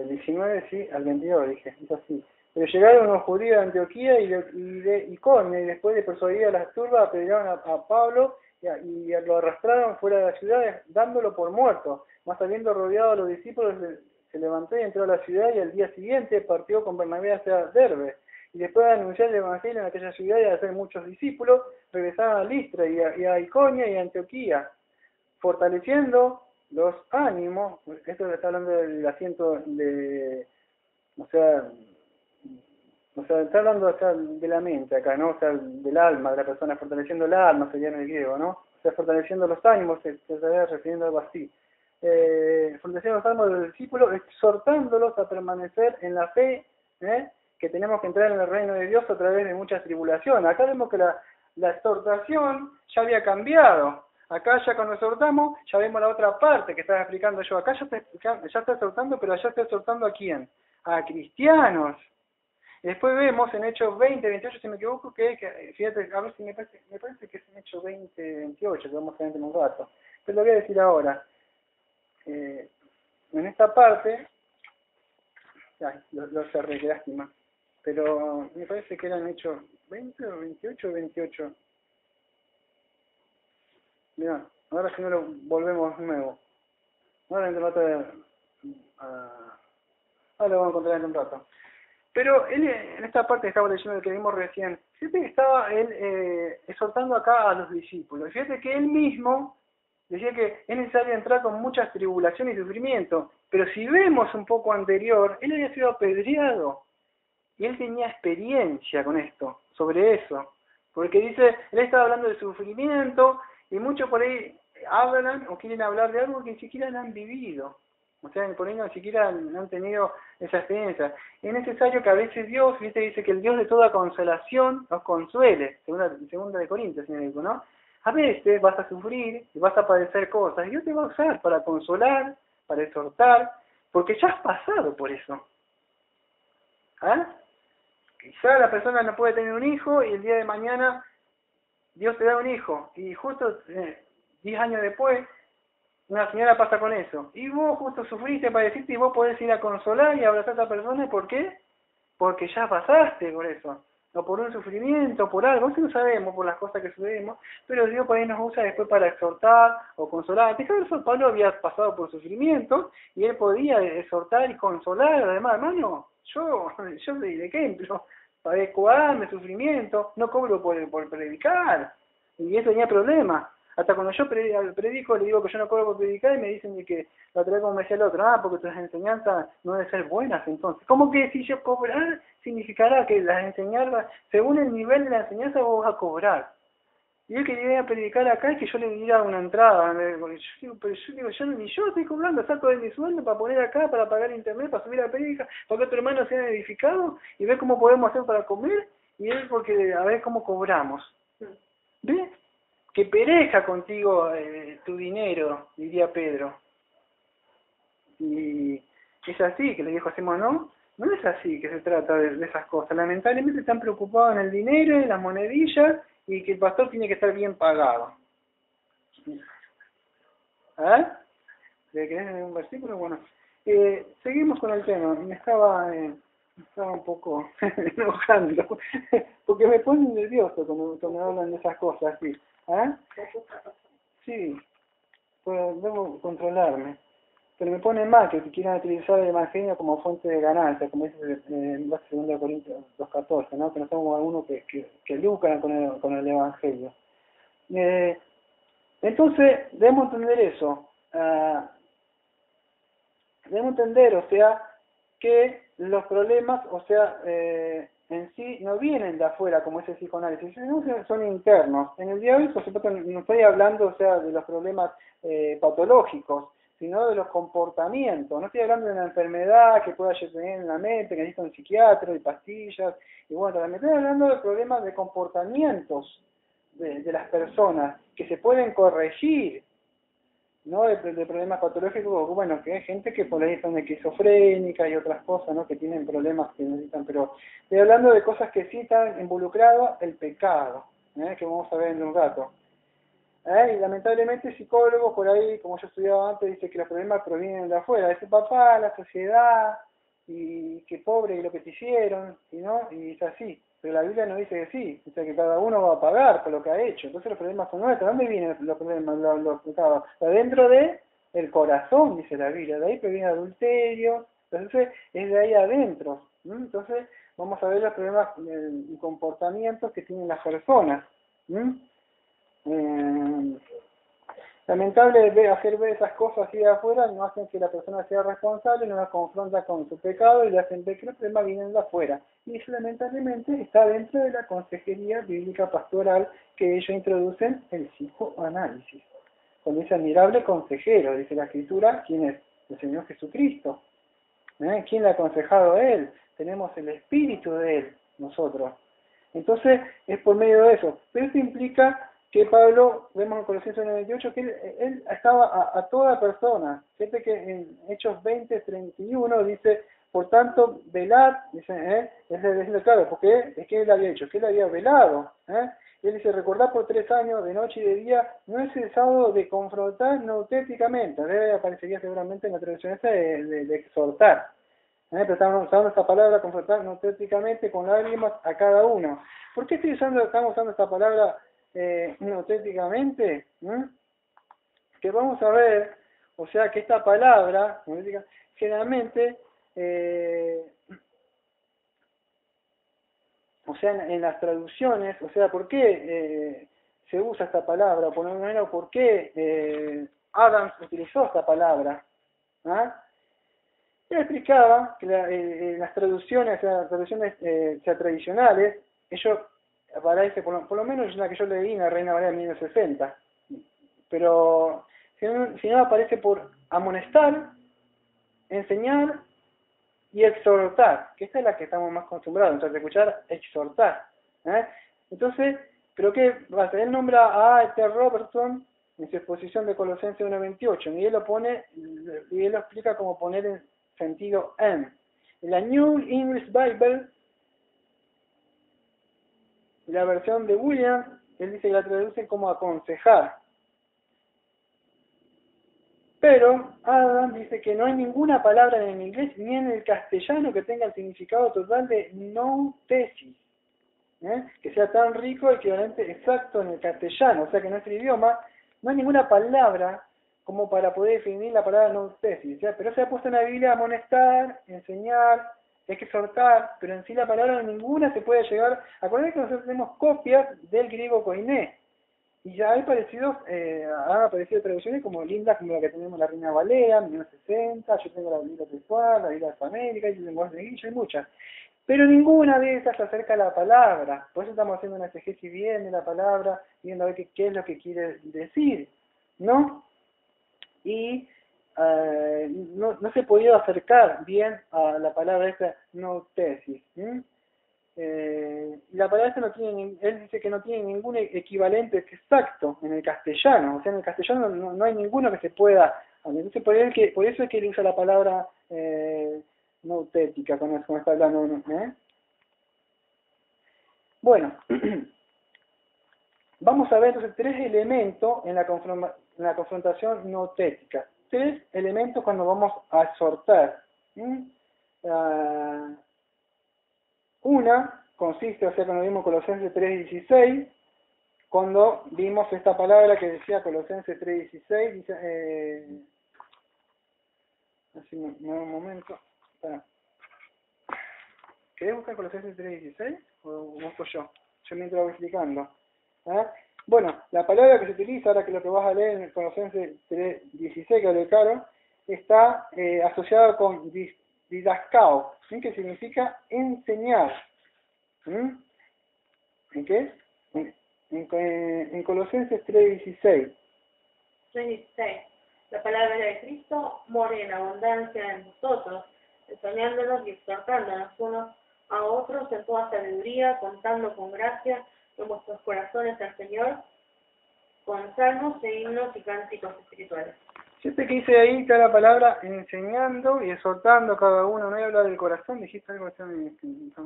19 sí, al 22 dije, es así. Pero llegaron unos judíos de Antioquía y de Iconio, y después de persuadir a las turbas, apedrearon a Pablo y lo arrastraron fuera de la ciudad, dándolo por muerto. Más habiendo rodeado a los discípulos, se levantó y entró a la ciudad, y al día siguiente partió con Bernabé hacia Derbe. Y después de anunciar el evangelio en aquella ciudad y de hacer muchos discípulos, regresaron a Listra y a Iconio y a Antioquía, fortaleciendo los ánimos. Esto está hablando del asiento o sea, está hablando, o sea, de la mente acá, ¿no? O sea, del alma de la persona, fortaleciendo el alma, sería en el griego, ¿no? O sea, fortaleciendo los ánimos, se estaría refiriendo a algo así. Fortaleciendo los ánimos de los discípulos, exhortándolos a permanecer en la fe, que tenemos que entrar en el reino de Dios a través de muchas tribulaciones. Acá vemos que la exhortación ya había cambiado. Acá ya cuando exhortamos, ya vemos la otra parte que estaba explicando yo. Acá ya está exhortando, pero allá está exhortando ¿a quién? A cristianos. Y después vemos en Hechos 20, 28, si me equivoco, que fíjate, a ver si me parece que es en Hechos 20, 28, que vamos a ver en un rato. Pero lo voy a decir ahora. En esta parte, lo cerré, qué lástima. Pero me parece que eran Hechos 20 o 28 o 28. Mirá, ahora si no lo volvemos nuevo. Ahora en un rato ahora lo vamos a encontrar en un rato. Pero él, en esta parte que estaba leyendo que vimos recién, fíjate que estaba él exhortando acá a los discípulos. Fíjate que él mismo decía que es necesario entrar con muchas tribulaciones y sufrimientos. Pero si vemos un poco anterior, él había sido apedreado. Y él tenía experiencia con esto, sobre eso. Porque dice, él estaba hablando de sufrimiento, y muchos por ahí hablan o quieren hablar de algo que ni siquiera lo han vivido. O sea, por ahí ni siquiera han tenido esa experiencia. Es necesario que a veces Dios, ¿viste? Dice que el Dios de toda consolación nos consuele, segunda de Corintios, ¿no? A veces vas a sufrir y vas a padecer cosas, y Dios te va a usar para consolar, para exhortar, porque ya has pasado por eso. Quizá la persona no puede tener un hijo y el día de mañana Dios te da un hijo, y justo 10 años después una señora pasa con eso, y vos justo sufriste, padeciste, y vos podés ir a consolar y abrazar a esa persona. ¿Por qué? Porque ya pasaste por eso, o por un sufrimiento, por algo, no sabemos por las cosas que sufrimos, pero Dios por ahí nos usa después para exhortar o consolar. Pablo había pasado por sufrimiento y él podía exhortar y consolar. Además, hermano, yo soy de ejemplo. padezco hambre, sufrimiento, no cobro por predicar. Y eso tenía problema. Hasta cuando yo predico, le digo que yo no cobro por predicar y me dicen de que la otra vez como me decía el otro, porque tus enseñanzas no deben ser buenas entonces. ¿Cómo que si yo cobrar significará que las enseñanzas, según el nivel de la enseñanza vos vas a cobrar? Y él quería predicar acá y que yo le diera una entrada. Yo digo, pero ni yo estoy cobrando, saco de mi sueldo para poner acá, para pagar internet, para subir la predica, para que otros hermanos sean edificados y ver cómo podemos hacer para comer y él porque a ver cómo cobramos. ¿Ves? Que perezca contigo tu dinero, diría Pedro. Y es así que le dijo a Simón, no es así que se trata de esas cosas. Lamentablemente están preocupados en el dinero, en las monedillas y que el pastor tiene que estar bien pagado. ¿Eh? ¿Le querés leer un versículo? Bueno, seguimos con el tema. Me estaba un poco enojando porque me ponen nervioso cuando me hablan de esas cosas así. ¿Ah? Sí, pues debo controlarme. Pero me pone mal que quieran utilizar el Evangelio como fuente de ganancia, como dice en 2 Corintios 2:14, ¿no? Que no somos algunos que lucran con el Evangelio. Entonces, debemos entender eso. Debemos entender, o sea, que los problemas, o sea, en sí no vienen de afuera, como es el psicoanálisis, sino que son internos. En el día de hoy, por supuesto, no estoy hablando, o sea, de los problemas patológicos, sino de los comportamientos. No estoy hablando de una enfermedad que pueda tener en la mente, que necesita un psiquiatra y pastillas, y bueno, también estoy hablando de problemas de comportamientos de las personas, que se pueden corregir, no de problemas patológicos, bueno, que hay gente que por ahí son esquizofrénica y otras cosas, ¿no? Que tienen problemas que necesitan, pero estoy hablando de cosas que sí están involucradas el pecado, que vamos a ver en un rato. Y lamentablemente psicólogos por ahí, como yo estudiaba antes, dice que los problemas provienen de afuera, de su papá, la sociedad, y que pobre y lo que te hicieron, y es así. Pero la Biblia no dice que sí, dice que cada uno va a pagar por lo que ha hecho. Entonces los problemas son nuestros. ¿Dónde vienen los problemas? Los pecados. Adentro de el corazón, dice la Biblia. De ahí proviene el adulterio. Entonces es de ahí adentro. Entonces vamos a ver los problemas y comportamientos que tienen las personas. Lamentable hacer ver esas cosas así de afuera no hacen que la persona sea responsable, no la confronta con su pecado y le hacen ver que los problemas vienen de afuera. Y eso lamentablemente está dentro de la consejería bíblica pastoral que ellos introducen el psicoanálisis. Con ese admirable consejero, dice la Escritura, ¿quién es? El Señor Jesucristo. ¿Quién le ha aconsejado a Él? Tenemos el Espíritu de Él, nosotros. Entonces, es por medio de eso. Pero esto implica que Pablo, vemos en Colosenses 98, que él estaba a toda persona. Fíjate que en Hechos 20:31 dice, por tanto, velad, dice, es claro, porque es que él había hecho, que él había velado. Él dice, recordad por 3 años, de noche y de día, no he cesado de confrontar nautéticamente. Aparecería seguramente en la traducción esa de exhortar. Pero estamos usando esta palabra, confrontar nautéticamente con lágrimas a cada uno. ¿Por qué estamos usando esta palabra nautéticamente? Que vamos a ver, o sea, que esta palabra, generalmente, o sea, en las traducciones, o sea, ¿por qué se usa esta palabra? Por lo menos, ¿por qué Adams utilizó esta palabra? Él explicaba que las traducciones, tradicionales, ellos aparece, por lo menos la que yo leí en la Reina Valera de 1960, pero si no aparece por amonestar, enseñar y exhortar, que esta es la que estamos más acostumbrados, entonces escuchar, exhortar. Entonces, creo que él nombra a T. Robertson en su exposición de Colosenses 1:28, y él lo pone, y él lo explica como poner en sentido en. En la New English Bible, la versión de William, él dice que la traducen como aconsejar. Pero Adam dice que no hay ninguna palabra en el inglés ni en el castellano que tenga el significado total de no tesis, que sea tan rico, equivalente exacto en el castellano, o sea que en nuestro idioma no hay ninguna palabra como para poder definir la palabra no tesis, pero se ha puesto en la Biblia amonestar, enseñar, hay que exhortar, pero en sí la palabra ninguna se puede llegar. Acuérdense que nosotros tenemos copias del griego koiné, y ya hay parecidos, han aparecido traducciones como lindas, como la que tenemos la Reina Valera, 1960, yo tengo la Biblia textual, la Biblia de América, yo tengo de Guillo, hay muchas. Pero ninguna de esas se acerca a la palabra. Por eso estamos haciendo una exegesis bien de la palabra, viendo a ver qué es lo que quiere decir, ¿no? Y no se ha podido acercar bien a la palabra esta notesis. La palabra esta no tiene, él dice que no tiene ningún equivalente exacto en el castellano. O sea, en el castellano no hay ninguno que se pueda. Entonces, por eso es que él usa la palabra noutética cuando está hablando, ¿eh? Bueno, vamos a ver entonces tres elementos en la confrontación noutética. Tres elementos cuando vamos a exhortar. Una consiste, o sea, cuando vimos Colosenses 3:16, cuando vimos esta palabra que decía Colosenses 3:16, dice, así me da un momento. ¿Querés buscar Colosenses 3:16? ¿O busco yo? Yo mientras lo voy explicando. ¿Eh? Bueno, la palabra que se utiliza, ahora que lo que vas a leer en Colosenses 3:16, que lo Caro, está asociada con didaskao, ¿sí? Que significa enseñar. ¿En qué? En Colosenses 3:16. 3:16. La palabra de Cristo mora en abundancia en vosotros, enseñándonos y exhortándonos unos a otros en toda sabiduría, contando con gracia en vuestros corazones al Señor, con salmos e himnos y cánticos espirituales. Siempre que dice ahí está la palabra enseñando y exhortando a cada uno, no hay hablar del corazón, dijiste algo que está muy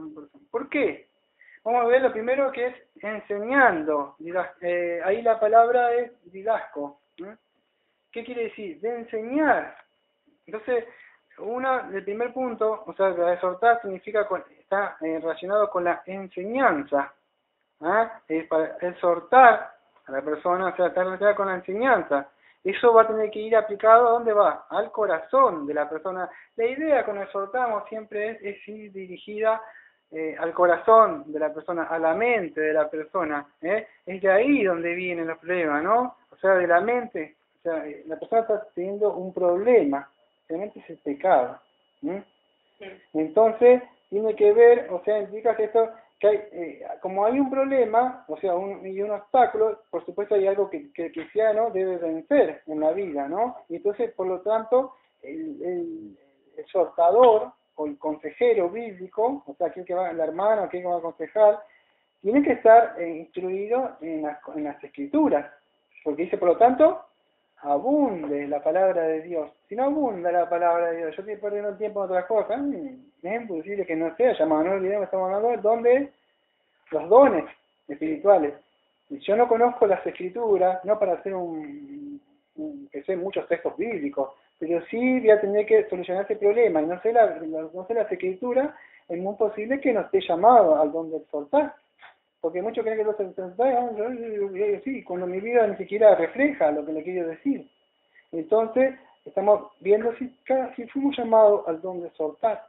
importante. ¿Por qué? Vamos a ver lo primero que es enseñando. Ahí la palabra es didasco. ¿Qué quiere decir? De enseñar. Entonces, el primer punto, o sea, la exhortar significa, está relacionado con la enseñanza. Es para exhortar a la persona, o sea, está relacionado con la enseñanza. Eso va a tener que ir aplicado, ¿a dónde va? Al corazón de la persona. La idea cuando exhortamos siempre es ir dirigida al corazón de la persona, a la mente de la persona. Es de ahí donde vienen los problemas, ¿no? O sea, de la mente. O sea, la persona está teniendo un problema. Realmente es el pecado. Entonces, tiene que ver, o sea, implica esto, que hay, como hay un problema, o sea, y un obstáculo, por supuesto hay algo que el cristiano debe vencer en la vida, ¿no? Y entonces, por lo tanto, el exhortador o el consejero bíblico, o sea, el hermano, aquel que va a aconsejar, tiene que estar instruido en las escrituras, porque dice, por lo tanto, abunde la palabra de Dios. Si no abunda la palabra de Dios, yo estoy perdiendo el tiempo en otras cosas, es imposible que no sea llamado. No olvidemos que estamos hablando de dónde los dones espirituales. Si yo no conozco las escrituras, no para hacer que sé muchos textos bíblicos, pero sí voy a tener que solucionar ese problema, y no sé las escrituras, es muy posible que no esté llamado al don de exhortar. Porque muchos creen que los exhortar, sí, cuando mi vida ni siquiera refleja lo que le quiero decir. Entonces, estamos viendo si fuimos llamados al don de exhortar.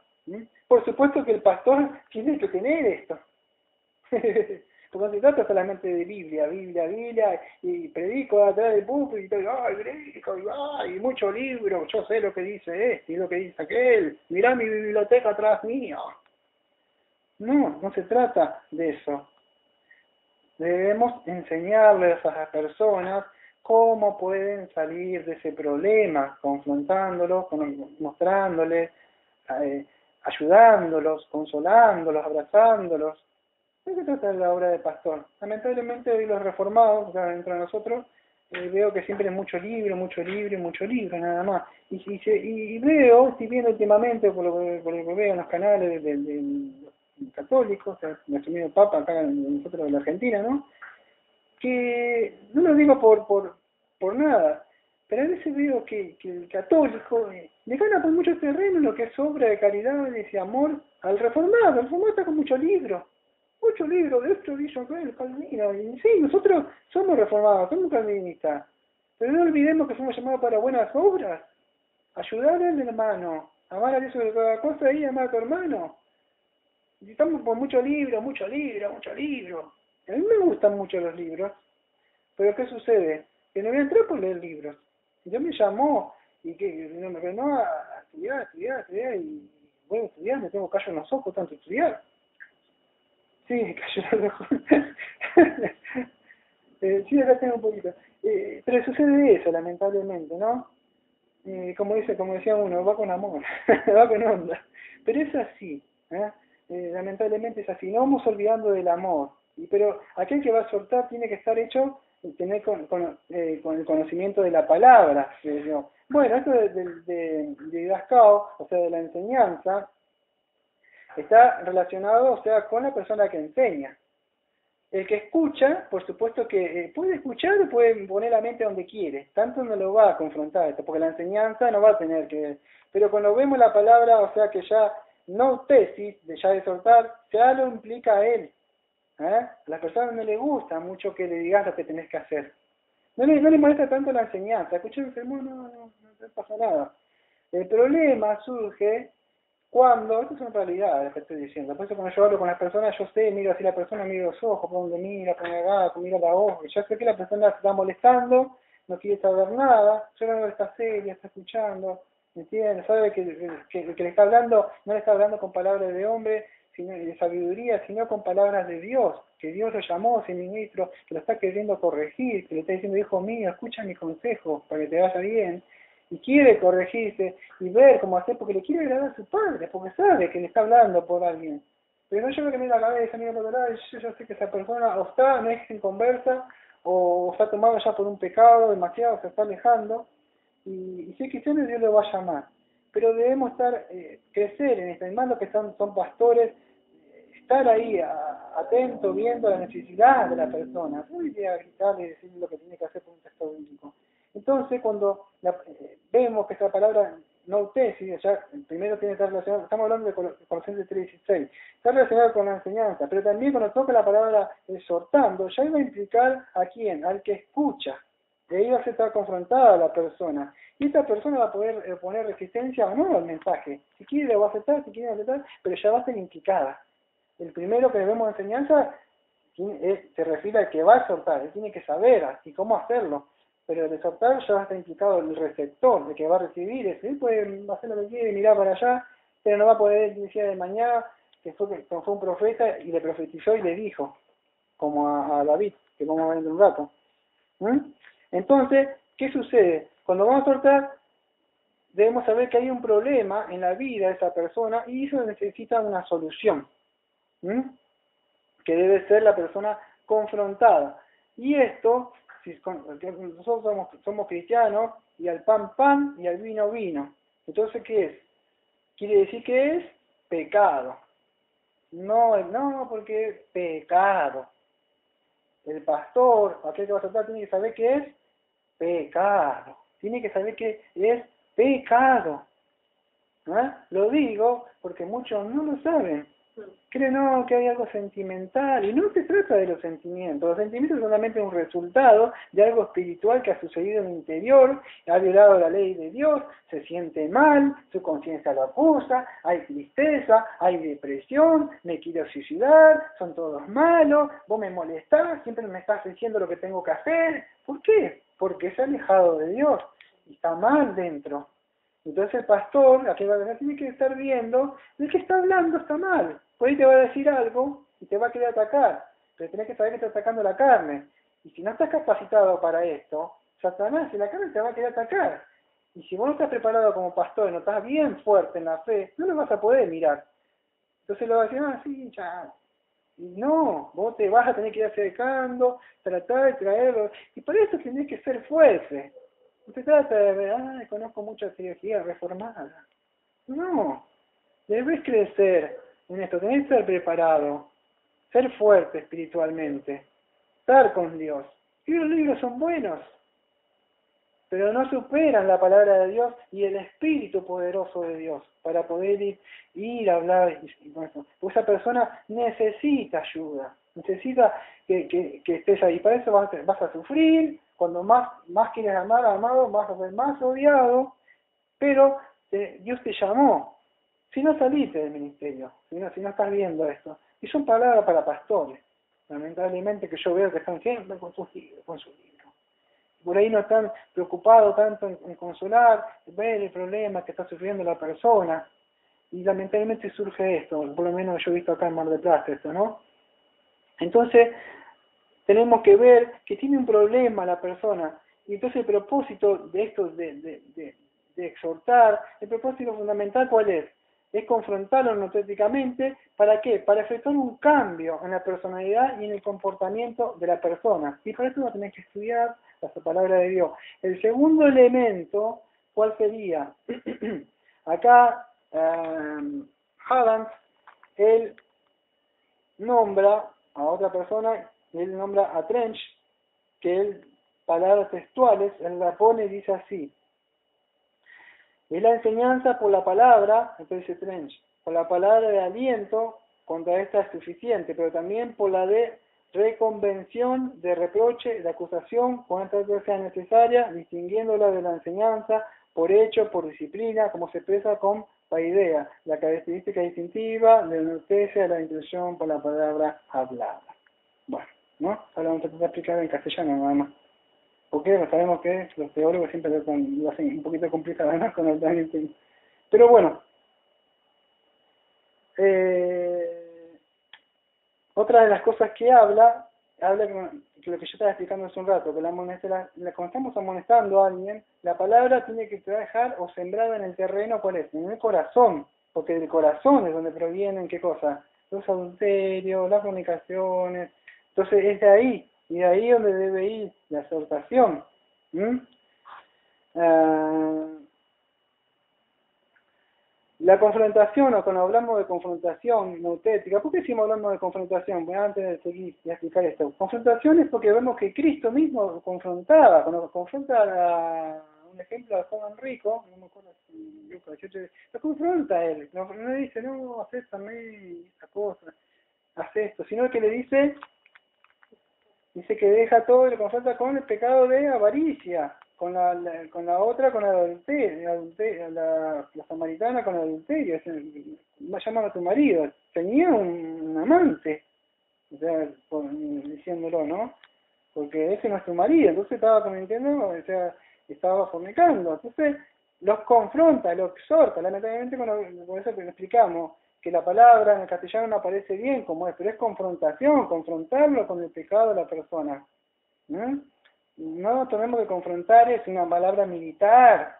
Por supuesto que el pastor tiene que tener esto. Porque no se trata solamente de Biblia, y predico atrás del púlpito, y predico, y mucho libro, yo sé lo que dice este y lo que dice aquel, mirá mi biblioteca atrás mía. No se trata de eso. Debemos enseñarles a las personas cómo pueden salir de ese problema, confrontándolos, mostrándoles, ayudándolos, consolándolos, abrazándolos. ¿De qué trata la obra de pastor? Lamentablemente hoy los reformados, o sea, dentro de nosotros, veo que siempre es mucho libro, nada más. Y veo, estoy viendo últimamente, por lo que veo en los canales del católicos, o sea, nuestro amigo Papa acá nosotros en la Argentina, ¿no? Que no lo digo por nada, pero a veces veo que el católico le gana por mucho terreno en lo que es obra de caridad y amor al reformado. El reformado está con muchos libros de esto, dicho el calvino. Y sí, nosotros somos reformados, somos calvinistas, pero no olvidemos que somos llamados para buenas obras, ayudar al hermano, amar a Dios sobre toda cosa y amar a tu hermano. Y estamos por mucho libro, mucho libro, mucho libro. A mí me gustan mucho los libros, pero ¿qué sucede? Que no voy a entrar por leer libros. Dios me llamó y que me ordenó a estudiar, y voy a estudiar, me tengo callo en los ojos tanto estudiar. Sí, callo en los ojos. Sí, acá tengo un poquito. Pero sucede eso, lamentablemente, ¿no? Como decía uno, va con amor, va con onda. Pero es así, ¿eh? Lamentablemente es así. No vamos olvidando del amor. Pero aquel que va a soltar tiene que estar hecho, tener con el conocimiento de la palabra. Bueno, esto de Didascao, o sea, de la enseñanza, está relacionado, o sea, con la persona que enseña. El que escucha, por supuesto que puede escuchar o puede poner la mente donde quiere, tanto no lo va a confrontar esto, porque la enseñanza no va a tener que ver. Pero cuando vemos la palabra, o sea que ya no tesis, de ya de soltar, ya lo implica a él. A la persona no le gusta mucho que le digas lo que tenés que hacer. No le molesta tanto la enseñanza, escuché un sermón, no pasa nada. El problema surge cuando, esto es una realidad lo que estoy diciendo, por eso cuando yo hablo con las personas, yo sé, miro así la persona, miro los ojos, por donde mira, por acá, mira la hoja, yo sé que la persona se está molestando, no quiere saber nada, yo no está seria, está escuchando, ¿entiendes? Sabe que le está hablando, no le está hablando con palabras de hombre, sino de sabiduría, sino con palabras de Dios, que Dios lo llamó, ese ministro, que lo está queriendo corregir, que le está diciendo, hijo mío, escucha mi consejo para que te vaya bien, y quiere corregirse y ver cómo hacer, porque le quiere agradar a su padre, porque sabe que le está hablando por alguien. Pero no yo me mira la cabeza, mira por otro lado, y yo sé que esa persona o está, no es en conversa, o está tomado ya por un pecado demasiado, se está alejando, y si es cristiano Dios lo va a llamar. Pero debemos estar, crecer en esto, y más los que son pastores, estar ahí atento, viendo la necesidad de la persona, no ir a gritarle y decirle lo que tiene que hacer con un texto bíblico. Entonces, cuando vemos que esta palabra noutesis, ya primero tiene que estar relacionada, estamos hablando de Colosenses 3:16, está relacionada con la enseñanza, pero también cuando toca la palabra exhortando, ya iba a implicar a quién, al que escucha, de ahí va a estar confrontada la persona, y esta persona va a poder poner resistencia o no al mensaje, si quiere lo va a aceptar, si quiere aceptar, pero ya va a ser implicada. El primero que vemos de enseñanza se refiere al que va a exhortar, él tiene que saber así cómo hacerlo. Pero el exhortar ya está implicado el receptor, el que va a recibir eso. Él puede hacer lo que quiere, mirar para allá, pero no va a poder decir el día de mañana que fue un profeta y le profetizó y le dijo, como a David, que vamos a ver en un rato. Entonces, ¿qué sucede? Cuando vamos a exhortar, debemos saber que hay un problema en la vida de esa persona y eso necesita una solución, que debe ser la persona confrontada. Y esto, nosotros somos cristianos, y al pan y al vino vino. Entonces, ¿qué es? Quiere decir que es pecado. No, porque es pecado. El pastor, aquel que va a tratar, tiene que saber que es pecado. Tiene que saber que es pecado. Lo digo porque muchos no lo saben. Creen que hay algo sentimental, y no se trata de los sentimientos. Los sentimientos son solamente un resultado de algo espiritual que ha sucedido en el interior, ha violado la ley de Dios, se siente mal, su conciencia lo acusa, hay tristeza, hay depresión, me quiero suicidar, son todos malos, vos me molestás, siempre me estás diciendo lo que tengo que hacer. ¿Por qué? Porque se ha alejado de Dios y está mal dentro. Entonces el pastor, aquel va tiene que estar viendo, el que está hablando está mal. Por ahí te va a decir algo y te va a querer atacar, pero tenés que saber que está atacando la carne. Y si no estás capacitado para esto, Satanás y la carne te va a querer atacar. Y si vos no estás preparado como pastor, no estás bien fuerte en la fe, no lo vas a poder mirar. Entonces lo vas a decir, sí, ya. Y no, vos te vas a tener que ir acercando, tratar de traerlo. Y por eso tenés que ser fuerte. No se trata de ver, conozco mucha teología reformada. No, debes crecer en esto, tenés que ser preparado, ser fuerte espiritualmente, estar con Dios. Y los libros son buenos, pero no superan la palabra de Dios y el Espíritu poderoso de Dios para poder ir a hablar. Pues esa persona necesita ayuda, necesita que estés ahí. Para eso vas a sufrir. Cuando más quieres amado, vas a ser más odiado, pero Dios te llamó. si no saliste del ministerio, si no estás viendo esto. Y son palabras para pastores, lamentablemente, que yo veo que están siempre con sus libros, Por ahí no están preocupados tanto en consolar, ver el problema que está sufriendo la persona. Y lamentablemente surge esto, por lo menos yo he visto acá en Mar del Plata esto, ¿no? Entonces, tenemos que ver que tiene un problema la persona. Y entonces el propósito de esto, de exhortar, el propósito fundamental, ¿cuál es? Es confrontarlo notéticamente. ¿Para qué? Para efectuar un cambio en la personalidad y en el comportamiento de la persona. Y por eso uno tiene que estudiar la palabra de Dios. El segundo elemento, ¿cuál sería? Acá, Adams, él nombra a otra persona, él nombra a Trench, que él, palabras textuales, él la pone y dice así: es la enseñanza por la palabra, entonces dice Trench, por la palabra de aliento, contra esta es suficiente, pero también por la de reconvención, de reproche, de acusación, cuantas veces sea necesaria, distinguiéndola de la enseñanza, por hecho, por disciplina, como se expresa con paidea, la característica distintiva de la noticia de la instrucción por la palabra hablada. Bueno, ¿no? Ahora vamos a tratar de explicar en castellano nada más. Porque sabemos que los teólogos siempre lo hacen un poquito complicado, ¿no? Con el trámite. Pero bueno, otra de las cosas que habla que lo que yo estaba explicando hace un rato, que cuando estamos amonestando a alguien, la palabra tiene que trabajar o sembrada en el terreno, ¿cuál es? En el corazón, porque del corazón es donde provienen, ¿qué cosa? Los adulterios, las fornicaciones. Entonces es de ahí, y de ahí donde debe ir la exhortación. La confrontación, o cuando hablamos de confrontación nautética, ¿por qué decimos hablando de confrontación? Bueno, antes de seguir y explicar esto. Confrontación es porque vemos que Cristo mismo confrontaba, cuando confronta un ejemplo a Juan Rico, no me acuerdo si Lucas, lo confronta a él, no le dice, no, haz esto a mí, esa cosa, haz esto, sino que le dice que deja todo y lo confronta con el pecado de avaricia, con la otra, con el adulterio, la samaritana con el adulterio, va a llamar a tu marido, tenía un amante, o sea, diciéndolo, ¿no? Porque ese no es tu marido, entonces estaba cometiendo, o sea, estaba fornicando, entonces los confronta, los exhorta, lamentablemente por eso que lo explicamos, que la palabra en el castellano no aparece bien como es, pero es confrontación, confrontarlo con el pecado de la persona. No tenemos que confrontar, es una palabra militar,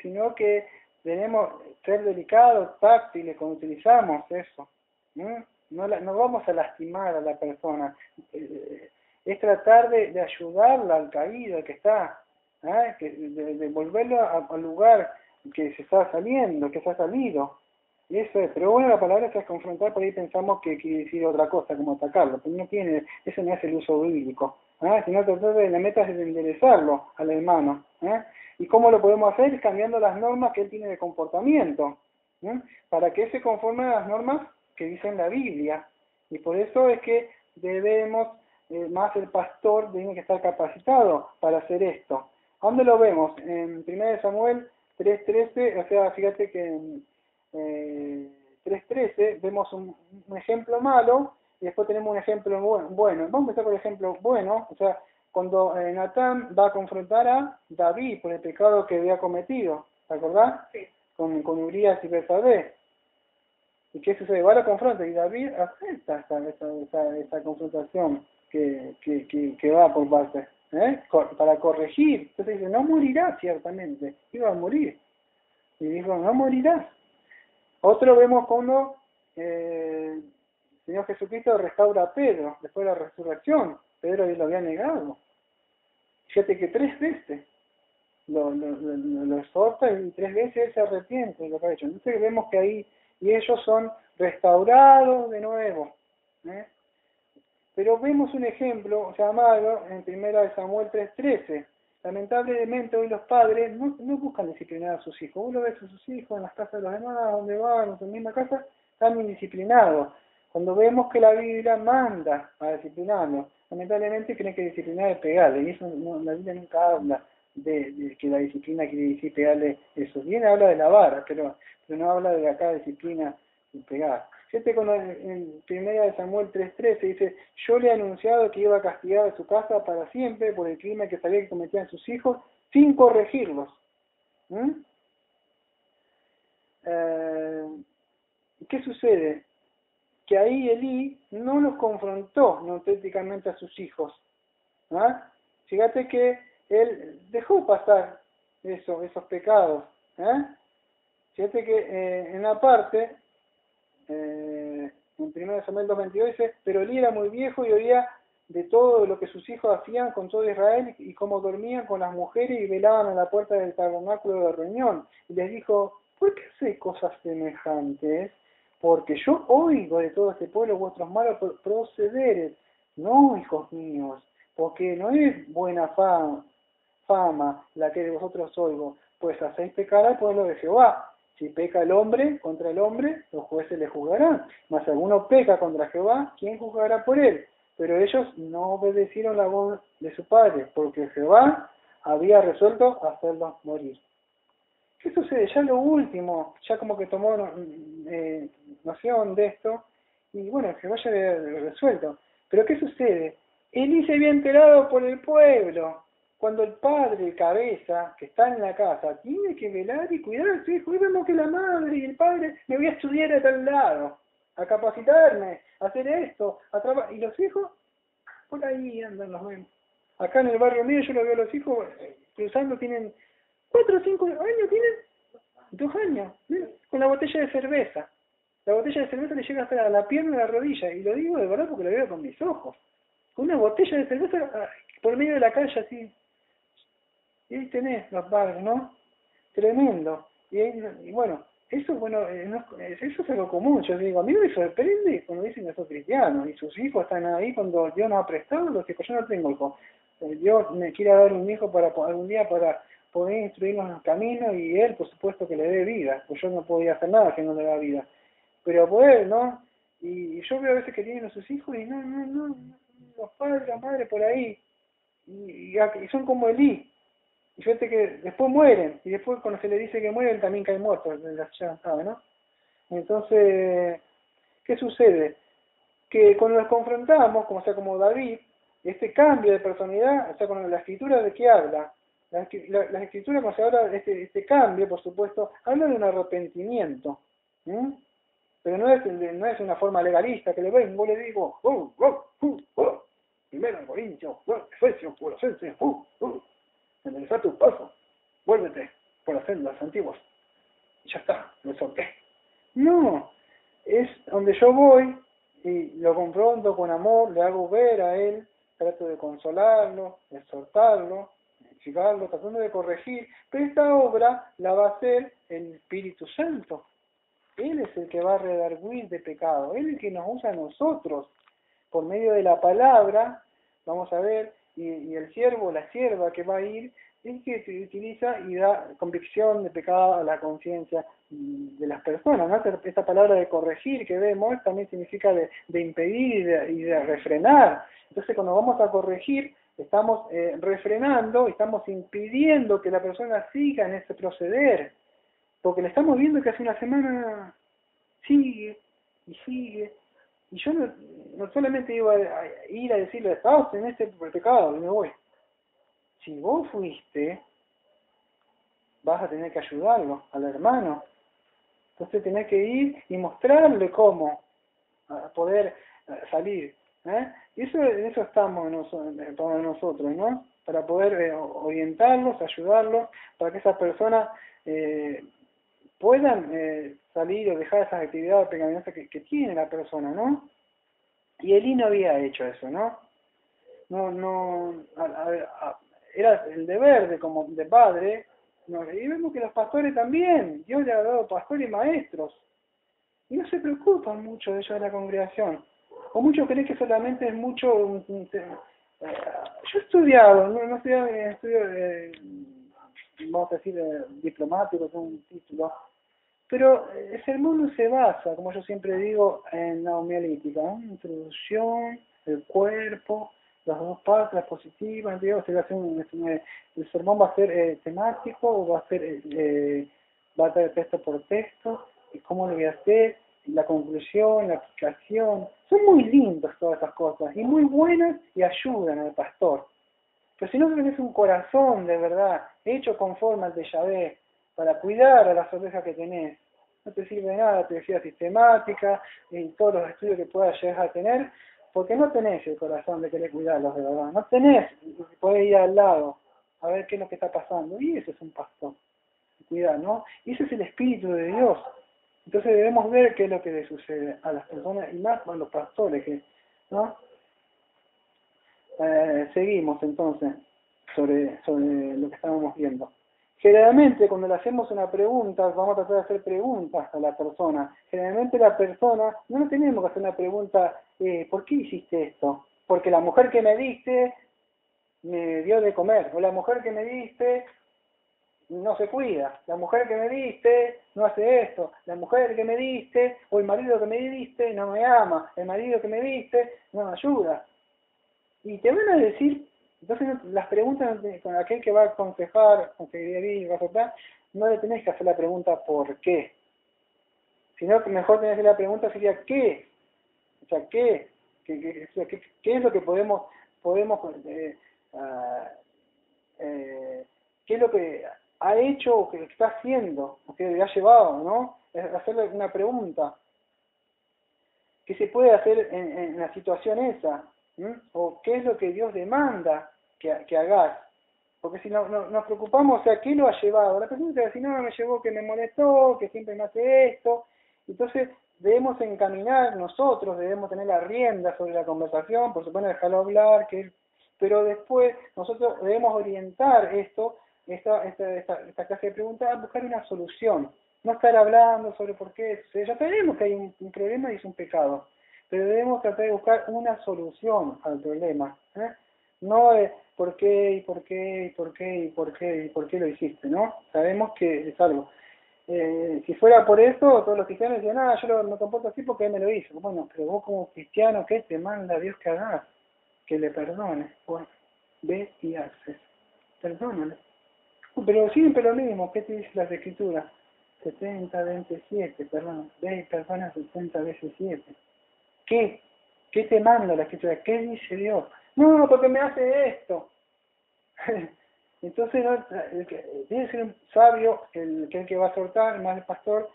sino que debemos ser delicados, táctiles cuando utilizamos eso. No vamos a lastimar a la persona, es tratar de ayudarla al caído, al que está, de volverlo al lugar que se está saliendo, que se ha salido. Eso es, pero bueno, la palabra es confrontar, por ahí pensamos que quiere decir otra cosa, como atacarlo, pero no tiene, eso no es el uso bíblico, sino tratar de, la meta es de enderezarlo al hermano, y cómo lo podemos hacer, cambiando las normas que él tiene de comportamiento, para que él se conforme a las normas que dice en la Biblia, y por eso es que debemos, más el pastor tiene que estar capacitado para hacer esto. ¿A dónde lo vemos? En 1 Samuel 3:13, o sea, fíjate que 3:13 vemos un ejemplo malo y después tenemos un ejemplo bueno. Vamos a empezar por el ejemplo bueno, o sea, cuando Natán va a confrontar a David por el pecado que había cometido, ¿te acordás? Sí. Con Urías y Betsabé. ¿Y qué sucede? Va a la confronta y David acepta esa confrontación que va por parte, para corregir. Entonces dice, no morirás ciertamente, iba a morir. Y dijo, no morirás. Otro vemos cuando el Señor Jesucristo restaura a Pedro después de la resurrección. Pedro lo había negado. Fíjate que 3 veces lo exhorta y 3 veces él se arrepiente de lo que ha hecho. Entonces vemos que ahí, y ellos son restaurados de nuevo. Pero vemos un ejemplo llamado en 1 Samuel 3:13. Lamentablemente hoy los padres no buscan disciplinar a sus hijos. Uno ve a sus hijos en las casas de los demás, donde van, en su misma casa, están indisciplinados. Cuando vemos que la Biblia manda a disciplinarlos, lamentablemente creen que disciplinar es pegarle, y eso la Biblia nunca habla de que la disciplina quiere decir pegarle eso. Bien habla de la vara, pero pero no habla de acá disciplina y pegar. Fíjate cuando en 1 Samuel 3:13 dice, yo le he anunciado que iba a castigar a su casa para siempre por el crimen que sabía que cometían sus hijos, sin corregirlos. ¿Qué sucede? Que ahí Elí no los confrontó auténticamente a sus hijos. ¿Ah? Fíjate que él dejó pasar esos pecados. Fíjate que en una parte, en 1 Samuel 2:22 dice, pero Elí era muy viejo y oía de todo lo que sus hijos hacían con todo Israel y cómo dormían con las mujeres y velaban a la puerta del tabernáculo de reunión. Y les dijo, ¿por qué hacéis cosas semejantes? Porque yo oigo de todo este pueblo vuestros malos procederes. No, hijos míos, porque no es buena fama la que de vosotros oigo, pues hacéis pecar al pueblo de Jehová. Si peca el hombre contra el hombre, los jueces le juzgarán. Mas si alguno peca contra Jehová, ¿quién juzgará por él? Pero ellos no obedecieron la voz de su padre, porque Jehová había resuelto hacerlos morir. ¿Qué sucede? Ya lo último, ya como que tomó noción de esto, y bueno, Jehová ya había resuelto. Pero ¿qué sucede? Elí se había enterado por el pueblo. Cuando el padre, el cabeza, que está en la casa, tiene que velar y cuidar a su hijo, y vemos que la madre y el padre, me voy a estudiar a tal lado, a capacitarme, a hacer esto, a trabajar, y los hijos, por ahí andan, los vemos. Acá en el barrio mío yo lo veo a los hijos cruzando, tienen 4 o 5 años, tienen 2 años, con la botella de cerveza. La botella de cerveza le llega hasta la pierna y la rodilla, y lo digo de verdad porque lo veo con mis ojos. Con una botella de cerveza por medio de la calle así. Y ahí tenés los padres, ¿no? Tremendo. Y bueno, eso eso es algo común. Yo digo, a mí me sorprende cuando dicen que son cristianos y sus hijos están ahí cuando Dios nos ha prestado los hijos. Yo no tengo hijos. Dios me quiere dar un hijo para algún día para poder instruirnos en los caminos y Él, por supuesto, que le dé vida. Pues yo no podía hacer nada que no le da vida. Pero poder, ¿no? Y yo veo a veces que tienen a sus hijos y no, los padres, las madres por ahí. Y son como Elí. Y fíjate que después mueren, y después cuando se le dice que mueren también caen muertos, ya sabe, ¿no? Entonces, ¿qué sucede? Que cuando los confrontamos, como David, este cambio de personalidad, o sea, con la escritura de qué habla, las escrituras cuando se habla de este cambio, por supuesto, habla de un arrepentimiento, pero no es una forma legalista que le vengo, le digo, primero Corintios, Efesios, Colosenses, enderezar tus pasos, vuélvete por las sendas antiguas. Y ya está, lo solté. No, es donde yo voy y lo confronto con amor, le hago ver a él, trato de consolarlo, de exhortarlo, de explicarlo, tratando de corregir, pero esta obra la va a hacer el Espíritu Santo. Él es el que va a redarguir de pecado, Él es el que nos usa a nosotros, por medio de la palabra, vamos a ver, y el siervo, la sierva que va a ir, es que se utiliza y da convicción de pecado a la conciencia de las personas, ¿no? Esta palabra de corregir que vemos también significa de impedir y de refrenar. Entonces cuando vamos a corregir, estamos refrenando, estamos impidiendo que la persona siga en ese proceder, porque le estamos viendo que hace una semana sigue y sigue. Y yo no solamente iba a ir a decirle, estás en este pecado, y me voy. Si vos fuiste, vas a tener que ayudarlo, al hermano. Entonces tenés que ir y mostrarle cómo poder salir. Y eso estamos para nosotros, ¿no? Para poder orientarlos, ayudarlos, para que esas personas puedan salir o dejar esas actividades pecaminosas que tiene la persona, ¿no? Y Elí no había hecho eso, ¿no? Era el deber de padre, ¿no? Y vemos que los pastores también, Dios le ha dado pastores y maestros, y no se preocupan mucho de ellos de la congregación, o muchos creen que solamente es mucho, yo he estudiado, no he estudiado en estudio, vamos a decir, diplomático, con un título, pero el sermón no se basa, como yo siempre digo, en la homilética, ¿no? Introducción, el cuerpo, las dos partes, las positivas, digamos, el sermón va a ser temático o va a ser va a traer texto por texto, y cómo lo voy a hacer, la conclusión, la aplicación. Son muy lindas todas esas cosas, y muy buenas y ayudan al pastor. Pero si no tenés un corazón de verdad, hecho conforme al de Yahvé, para cuidar a las ovejas que tenés, no te sirve de nada teología sistemática y todos los estudios que puedas llegar a tener, porque no tenés el corazón de querer cuidarlos de verdad. No tenés, podés ir al lado a ver qué es lo que está pasando. Y ese es un pastor, cuidar, ¿no? Y ese es el Espíritu de Dios. Entonces debemos ver qué es lo que le sucede a las personas y más a los pastores, ¿no? Seguimos entonces sobre lo que estábamos viendo. Generalmente cuando le hacemos una pregunta, vamos a tratar de hacer preguntas a la persona. Generalmente la persona, no tenemos que hacer una pregunta, ¿por qué hiciste esto? Porque la mujer que me diste me dio de comer, o la mujer que me diste no se cuida, la mujer que me diste no hace esto, la mujer que me diste, o el marido que me diste no me ama, el marido que me diste no me ayuda. Y te van a decir, entonces las preguntas con aquel que va a aconsejar, consejería, va a aceptar, no le tenés que hacer la pregunta ¿por qué? Sino que mejor tenés que hacer la pregunta sería ¿qué? O sea, ¿qué? ¿Qué es lo que podemos qué es lo que ha hecho o que está haciendo, o que le ha llevado, ¿no? Es hacerle una pregunta. ¿Qué se puede hacer en la situación esa? ¿O qué es lo que Dios demanda que hagas? Porque si nos preocupamos, o sea, ¿qué lo ha llevado? La persona te va a decir, no, me llevó que me molestó, que siempre me hace esto. Entonces, debemos encaminar nosotros, debemos tener la rienda sobre la conversación, por supuesto, dejarlo hablar, pero después nosotros debemos orientar esta clase de preguntas a buscar una solución. No estar hablando sobre por qué. Ya sabemos que hay un problema y es un pecado, pero debemos tratar de buscar una solución al problema. No por qué, y por qué, y por qué, y por qué, y por qué lo hiciste, ¿no? Sabemos que es algo. Si fuera por eso, todos los cristianos decían, yo me comporto así porque él me lo hizo. Bueno, pero vos como cristiano, ¿qué te manda Dios que hagas? Que le perdones. Bueno, ve y haces. Perdónale. Pero siempre lo mismo, ¿qué te dice las escrituras? 70 veces 7, perdón, ve y perdona 70 veces 7. ¿Qué? ¿Qué te manda la escritura? ¿Qué dice Dios? No, porque me hace esto. Entonces, no, tiene que ser un sabio, el que va a soltar, más el pastor,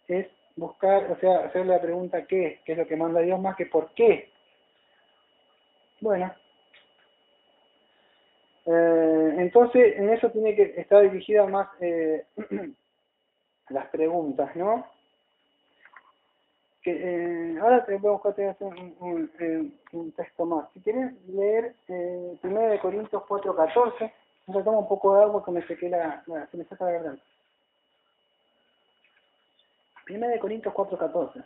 es buscar, o sea, hacerle la pregunta ¿qué? ¿Qué es lo que manda Dios más que por qué? Bueno, entonces en eso tiene que estar dirigida más las preguntas, ¿no? Ahora te voy a buscar un texto más. Si quieres leer 1 de Corintios 4:14, me tomo un poco de agua que me sequé se me saca la garganta. 1 de Corintios 4:14.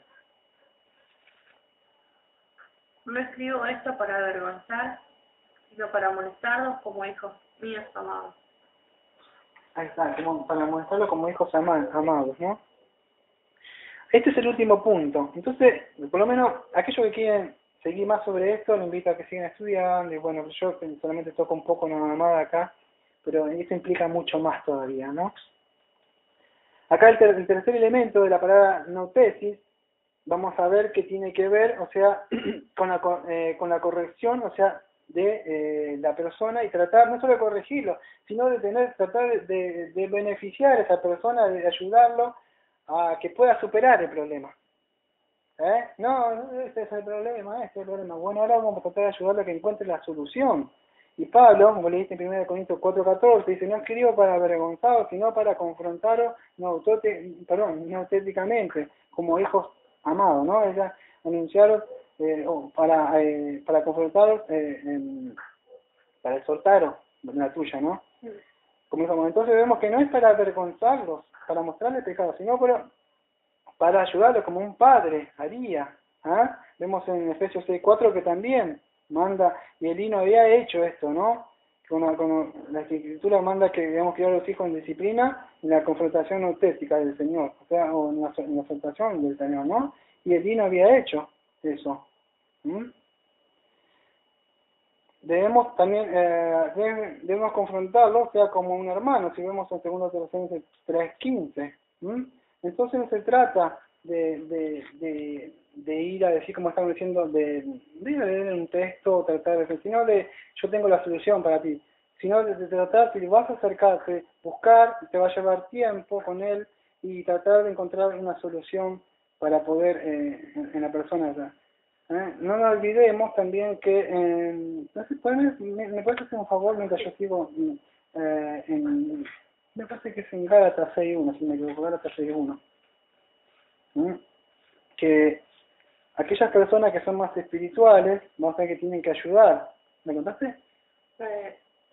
No escribo esto para avergonzar, sino para amonestarlos como hijos míos amados. Ahí está, como para mostrarlo como hijos amados, ¿no? Este es el último punto. Entonces, por lo menos, aquellos que quieren seguir más sobre esto, los invito a que sigan estudiando. Y bueno, yo solamente toco un poco nada más acá, pero esto implica mucho más todavía, ¿no? Acá el tercer elemento de la palabra notesis, vamos a ver que tiene que ver, o sea, con la corrección, o sea, de la persona y tratar no solo de corregirlo, sino de tratar de beneficiar a esa persona, de ayudarlo a que pueda superar el problema. No, este es el problema, este es el problema. Bueno, ahora vamos a tratar de ayudarlo a que encuentre la solución. Y Pablo, como le dice en 1 Corintios 4:14, dice, no escribo para avergonzaros, sino para confrontaros auténticamente, como hijos amados, ¿no? Ella anunciaros para confrontaros, para exhortaros, la tuya, ¿no? Como hijos amados. Entonces vemos que no es para avergonzarlos, para mostrarles pecado, sino para ayudarlos como un padre haría. Vemos en Efesios 6:4 que también manda, y Elí no había hecho esto, ¿no? Como la escritura manda que debemos criar a los hijos en disciplina y en la confrontación auténtica del Señor, o sea, o en la confrontación del Señor, ¿no? Y Elí no había hecho eso. Debemos también, debemos confrontarlo, o sea, como un hermano, si vemos en 2 Tesalonicenses 3:15, ¿Mm? Entonces no se trata de ir a decir, como estamos diciendo, de leer un texto o tratar de decir, sino de yo tengo la solución para ti, sino de tratar, si vas a acercarte, buscar, te va a llevar tiempo con él y tratar de encontrar una solución para poder en la persona allá. No nos olvidemos también que, no sé, ¿me puedes hacer un favor mientras yo sigo me parece que es en Gálatas 6.1, si me equivoco, Gálatas 6.1, que aquellas personas que son más espirituales, vamos a ver que tienen que ayudar. ¿Me contaste?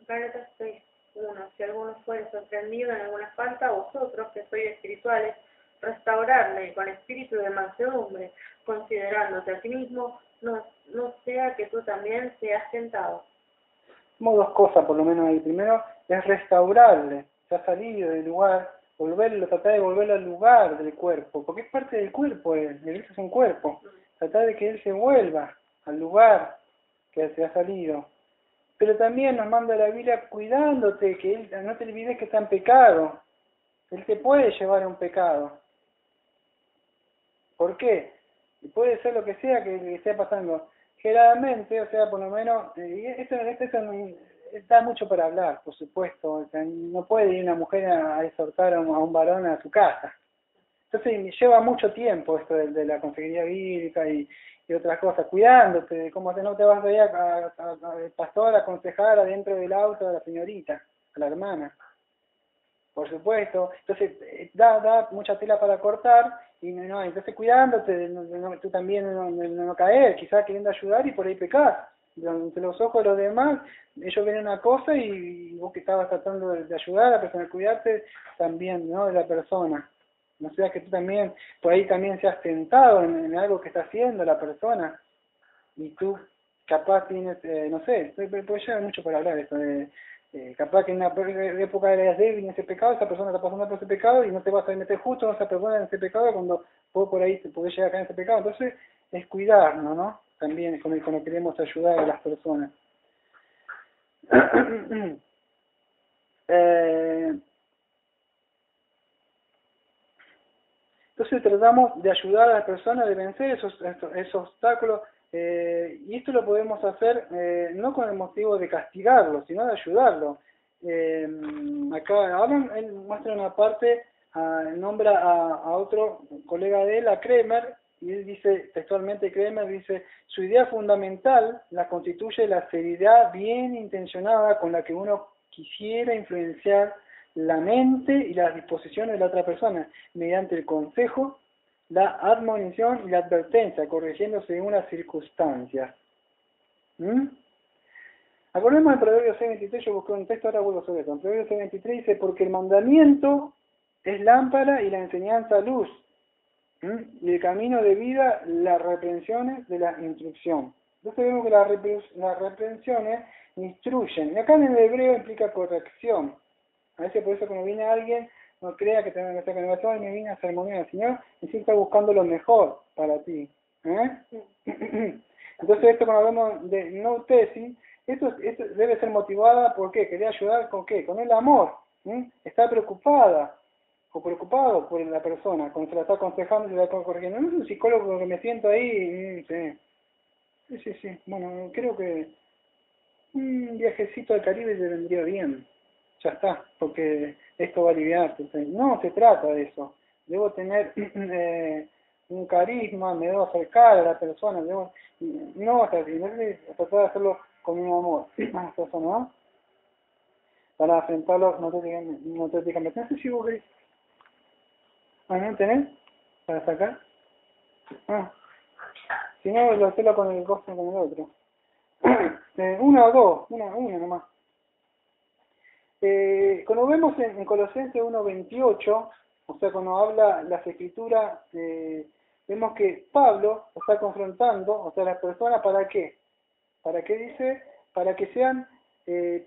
Gálatas 6.1. Si alguno fuere sorprendido en alguna falta, vosotros que sois espirituales, restaurarle con espíritu de mansedumbre, considerándote a ti mismo, no sea que tú también seas tentado. Como dos cosas por lo menos ahí. Primero es restaurarle, se ha salido del lugar, tratar de volverlo al lugar del cuerpo, porque es parte del cuerpo, la iglesia es un cuerpo. Tratar de que él se vuelva al lugar que se ha salido. Pero también nos manda la Biblia cuidándote, que él, no te olvides que está en pecado. Él te puede llevar a un pecado. ¿Por qué? Y puede ser lo que sea que esté pasando. Generalmente, o sea, por lo menos, esto da mucho para hablar, por supuesto. O sea, no puede ir una mujer a exhortar a un varón a su casa. Entonces lleva mucho tiempo esto de la consejería bíblica y otras cosas, cuidándote de cómo no te vas a ir al pastor a aconsejar adentro del auto a la señorita, a la hermana. Por supuesto. Entonces da mucha tela para cortar y no, entonces cuidándote de tú también no caer, quizás queriendo ayudar y por ahí pecar. Entre los ojos de los demás, ellos ven una cosa y vos que estabas tratando de ayudar a la persona, cuidarte también, ¿no? De la persona. No sea que tú también, por ahí también seas tentado en algo que está haciendo la persona y tú capaz tienes, no sé, puede llevar mucho para hablar esto de capaz que en una época eres débil en ese pecado, esa persona está pasando por ese pecado y no te vas a meter justo en esa persona en ese pecado cuando vos por ahí te podés llegar a caer en ese pecado. Entonces es cuidarnos, ¿no? También cuando queremos ayudar a las personas. Entonces tratamos de ayudar a las personas de vencer esos obstáculos y esto lo podemos hacer no con el motivo de castigarlo, sino de ayudarlo. Acá Alan, él muestra una parte, nombra a otro colega de él, a Kremer, y él dice, textualmente Kremer dice, su idea fundamental la constituye la seriedad bien intencionada con la que uno quisiera influenciar la mente y las disposiciones de la otra persona, mediante el consejo, la admonición y la advertencia, corrigiendo según las circunstancias. Acordemos en Proverbios 6.23, yo busqué un texto, ahora vuelvo sobre eso. En Proverbios 6.23 dice, porque el mandamiento es lámpara y la enseñanza luz, y el camino de vida, las reprensiones de la instrucción. Entonces vemos que las reprensiones instruyen, y acá en el hebreo implica corrección. A veces por eso cuando viene alguien, no crea que tenga que hacer renovación y me viene a sermonear, sino en sí está buscando lo mejor para ti. Entonces esto cuando hablamos de no tesis, esto debe ser motivada ¿por qué? Quería ayudar ¿con qué? Con el amor. Está preocupada o preocupado por la persona, cuando se la está aconsejando y se la está corrigiendo. No es un psicólogo que me siento ahí y sí. Bueno, creo que un viajecito al Caribe le vendría bien. Ya está, porque esto va a aliviarte. No se trata de eso. Debo tener un carisma, me debo acercar a la persona, no hasta así, no sé, tratar de hacerlo con un amor a la persona, ¿no? Para enfrentarlo notéticamente. No sé si vos querés. ¿No tenés? ¿Para sacar? Si no, lo hacerlo con el costo con el otro. Una o dos, una nomás. Cuando vemos en Colosenses 1.28, o sea, cuando habla las escrituras, vemos que Pablo está confrontando, o sea, las personas, ¿para qué? ¿Para qué dice? Para que sean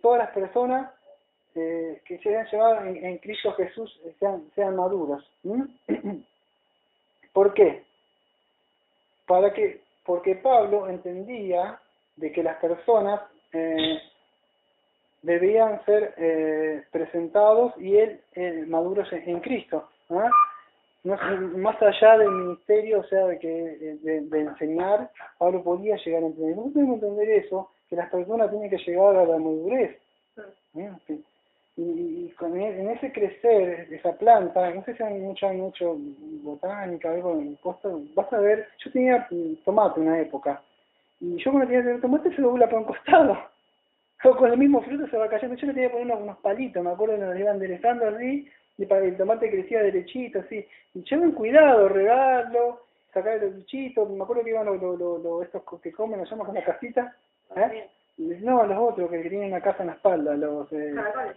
todas las personas que se hayan llevado en Cristo Jesús sean maduros. ¿Por qué? Porque Pablo entendía de que las personas debían ser presentados y él maduros en Cristo. no sé, más allá del ministerio, o sea, de enseñar, Pablo podía llegar a entender. Nosotros tenemos que entender eso, que las personas tienen que llegar a la madurez. Sí. Y en ese crecer, esa planta, no sé si hay mucho botánica, algo, vas a ver, yo tenía tomate una época, y yo cuando tenía el tomate se dobla por un costado, o con el mismo fruto se va cayendo, yo le tenía que poner unos palitos, me acuerdo que nos iban enderezando así, y para que el tomate crecía derechito, así, y lleven cuidado, regarlo, sacar los bichitos, me acuerdo que iban estos que comen, nos llaman con la casita, no, los otros que tienen una casa en la espalda, los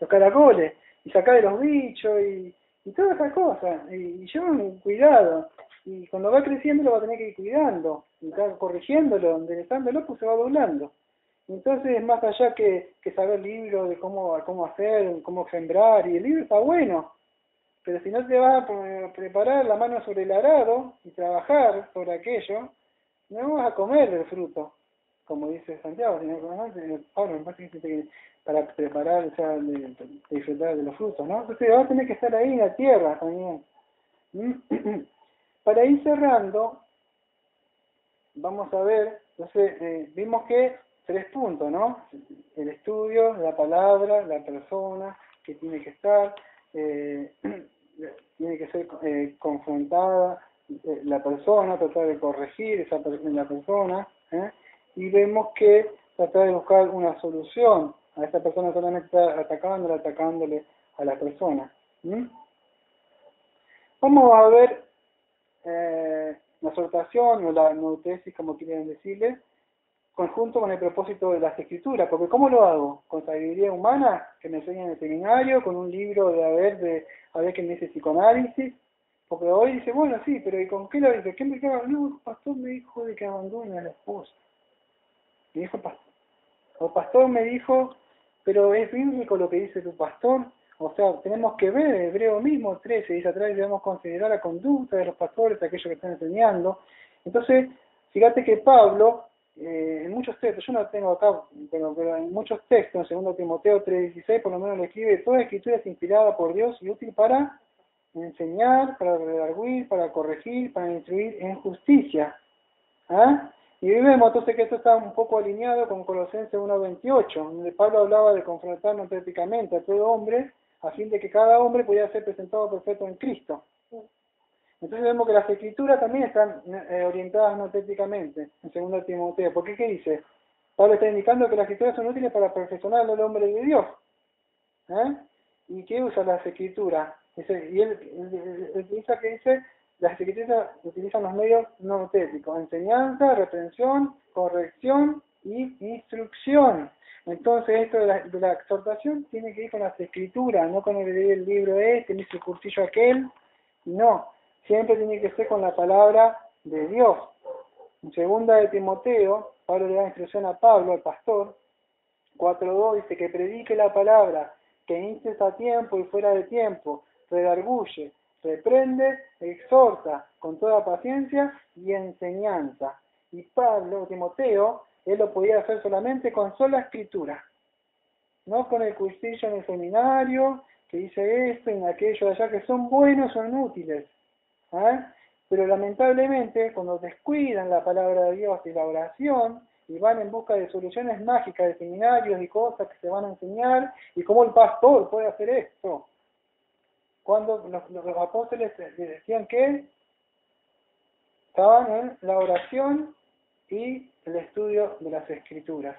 caracoles, y sacar de los bichos y todas esas cosas, y llevan cuidado, y cuando va creciendo lo va a tener que ir cuidando, y corrigiéndolo, enderezándolo, pues se va doblando. Entonces, más allá que saber libros de cómo hacer, cómo sembrar, y el libro está bueno, pero si no te vas a preparar la mano sobre el arado y trabajar sobre aquello, no vas a comer el fruto, como dice Santiago, sino Pablo, me parece que dice que para preparar, o sea, de disfrutar de los frutos, ¿no? Entonces vas a tener que estar ahí en la tierra también. Para ir cerrando, vamos a ver, entonces vimos que 3 puntos, ¿no? El estudio, la palabra, la persona que tiene que estar, tiene que ser confrontada la persona, tratar de corregir la persona, y vemos que tratar de buscar una solución a esta persona, solamente está atacándole a la persona. Vamos a ver la exhortación o la neutesis, como quieren decirle, conjunto con el propósito de las escrituras, porque ¿cómo lo hago? ¿Con sabiduría humana que me enseñan en el seminario? ¿Con un libro a ver qué me dice psicoanálisis? Porque hoy dice, bueno, sí, pero ¿y con qué lo dice? ¿Qué me dijo? No, el pastor me dijo de que abandone a la esposa. Me dijo el pastor. O el pastor me dijo, pero es bíblico lo que dice tu pastor. O sea, tenemos que ver, Hebreo mismo, 13, dice atrás, debemos considerar la conducta de los pastores, aquellos que están enseñando. Entonces, fíjate que Pablo, en muchos textos, yo no tengo acá, pero en muchos textos, en 2 Timoteo 3:16, por lo menos le escribe, toda escritura es inspirada por Dios y útil para enseñar, para redarguir, para corregir, para instruir en justicia. Y vemos entonces que esto está un poco alineado con Colosenses 1:28, donde Pablo hablaba de confrontarnos éticamente a todo hombre, a fin de que cada hombre pudiera ser presentado perfecto en Cristo. Entonces vemos que las escrituras también están orientadas notéticamente en 2 Timoteo. ¿Por qué? ¿Qué dice? Pablo está indicando que las escrituras son útiles para perfeccionar al hombre de Dios. ¿Y qué usa las escrituras? Y él utiliza que dice, las escrituras utilizan los medios notéticos, enseñanza, reprensión, corrección y instrucción. Entonces esto de la exhortación tiene que ir con las escrituras, no con el libro ni el cursillo aquel, no, siempre tiene que ser con la palabra de Dios. En 2 Timoteo, Pablo le da instrucción a Pablo, al pastor, 4:2 dice que predique la palabra, que instes a tiempo y fuera de tiempo, redarguye, reprende, exhorta con toda paciencia y enseñanza. Y Pablo, Timoteo, él lo podía hacer solamente con sola escritura, no con el cursillo en el seminario, que dice esto y aquello de allá, que son buenos, son útiles. Pero lamentablemente, cuando descuidan la palabra de Dios y la oración, y van en busca de soluciones mágicas de seminarios y cosas que se van a enseñar, y cómo el pastor puede hacer esto. Cuando los apóstoles decían que estaban en la oración y el estudio de las escrituras.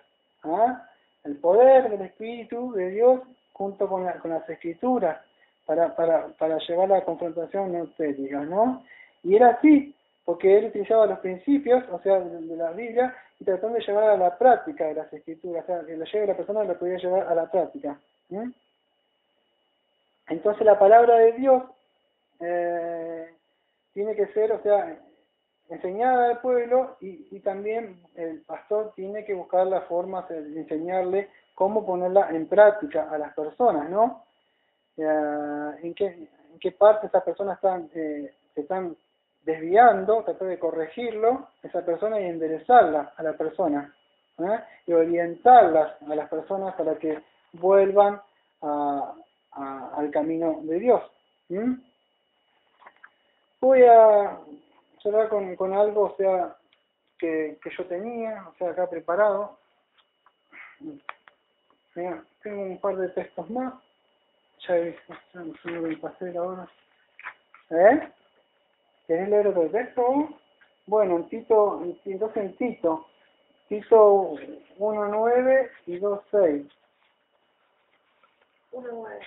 El poder del Espíritu de Dios junto con las escrituras para llevar la confrontación neutética, ¿no? Y era así, porque él utilizaba los principios, o sea, de la Biblia, y tratando de llevar a la práctica de las escrituras, o sea, que lo lleve la persona lo podía llevar a la práctica. Entonces la palabra de Dios tiene que ser, o sea, enseñada al pueblo y también el pastor tiene que buscar las formas de enseñarle cómo ponerla en práctica a las personas, ¿no? ¿En qué parte esas personas se están desviando, tratar de corregirlo, esa persona y enderezarla a la persona, y orientarlas a las personas para que vuelvan al camino de Dios. voy a cerrar con algo, o sea, que yo tenía, o sea, acá preparado. Mira, tengo un par de textos más. Ya he visto, no me pasé ahora. ¿Querés leer otro texto vos? Bueno, entonces en Tito 1:9 y 2:6. 1:9.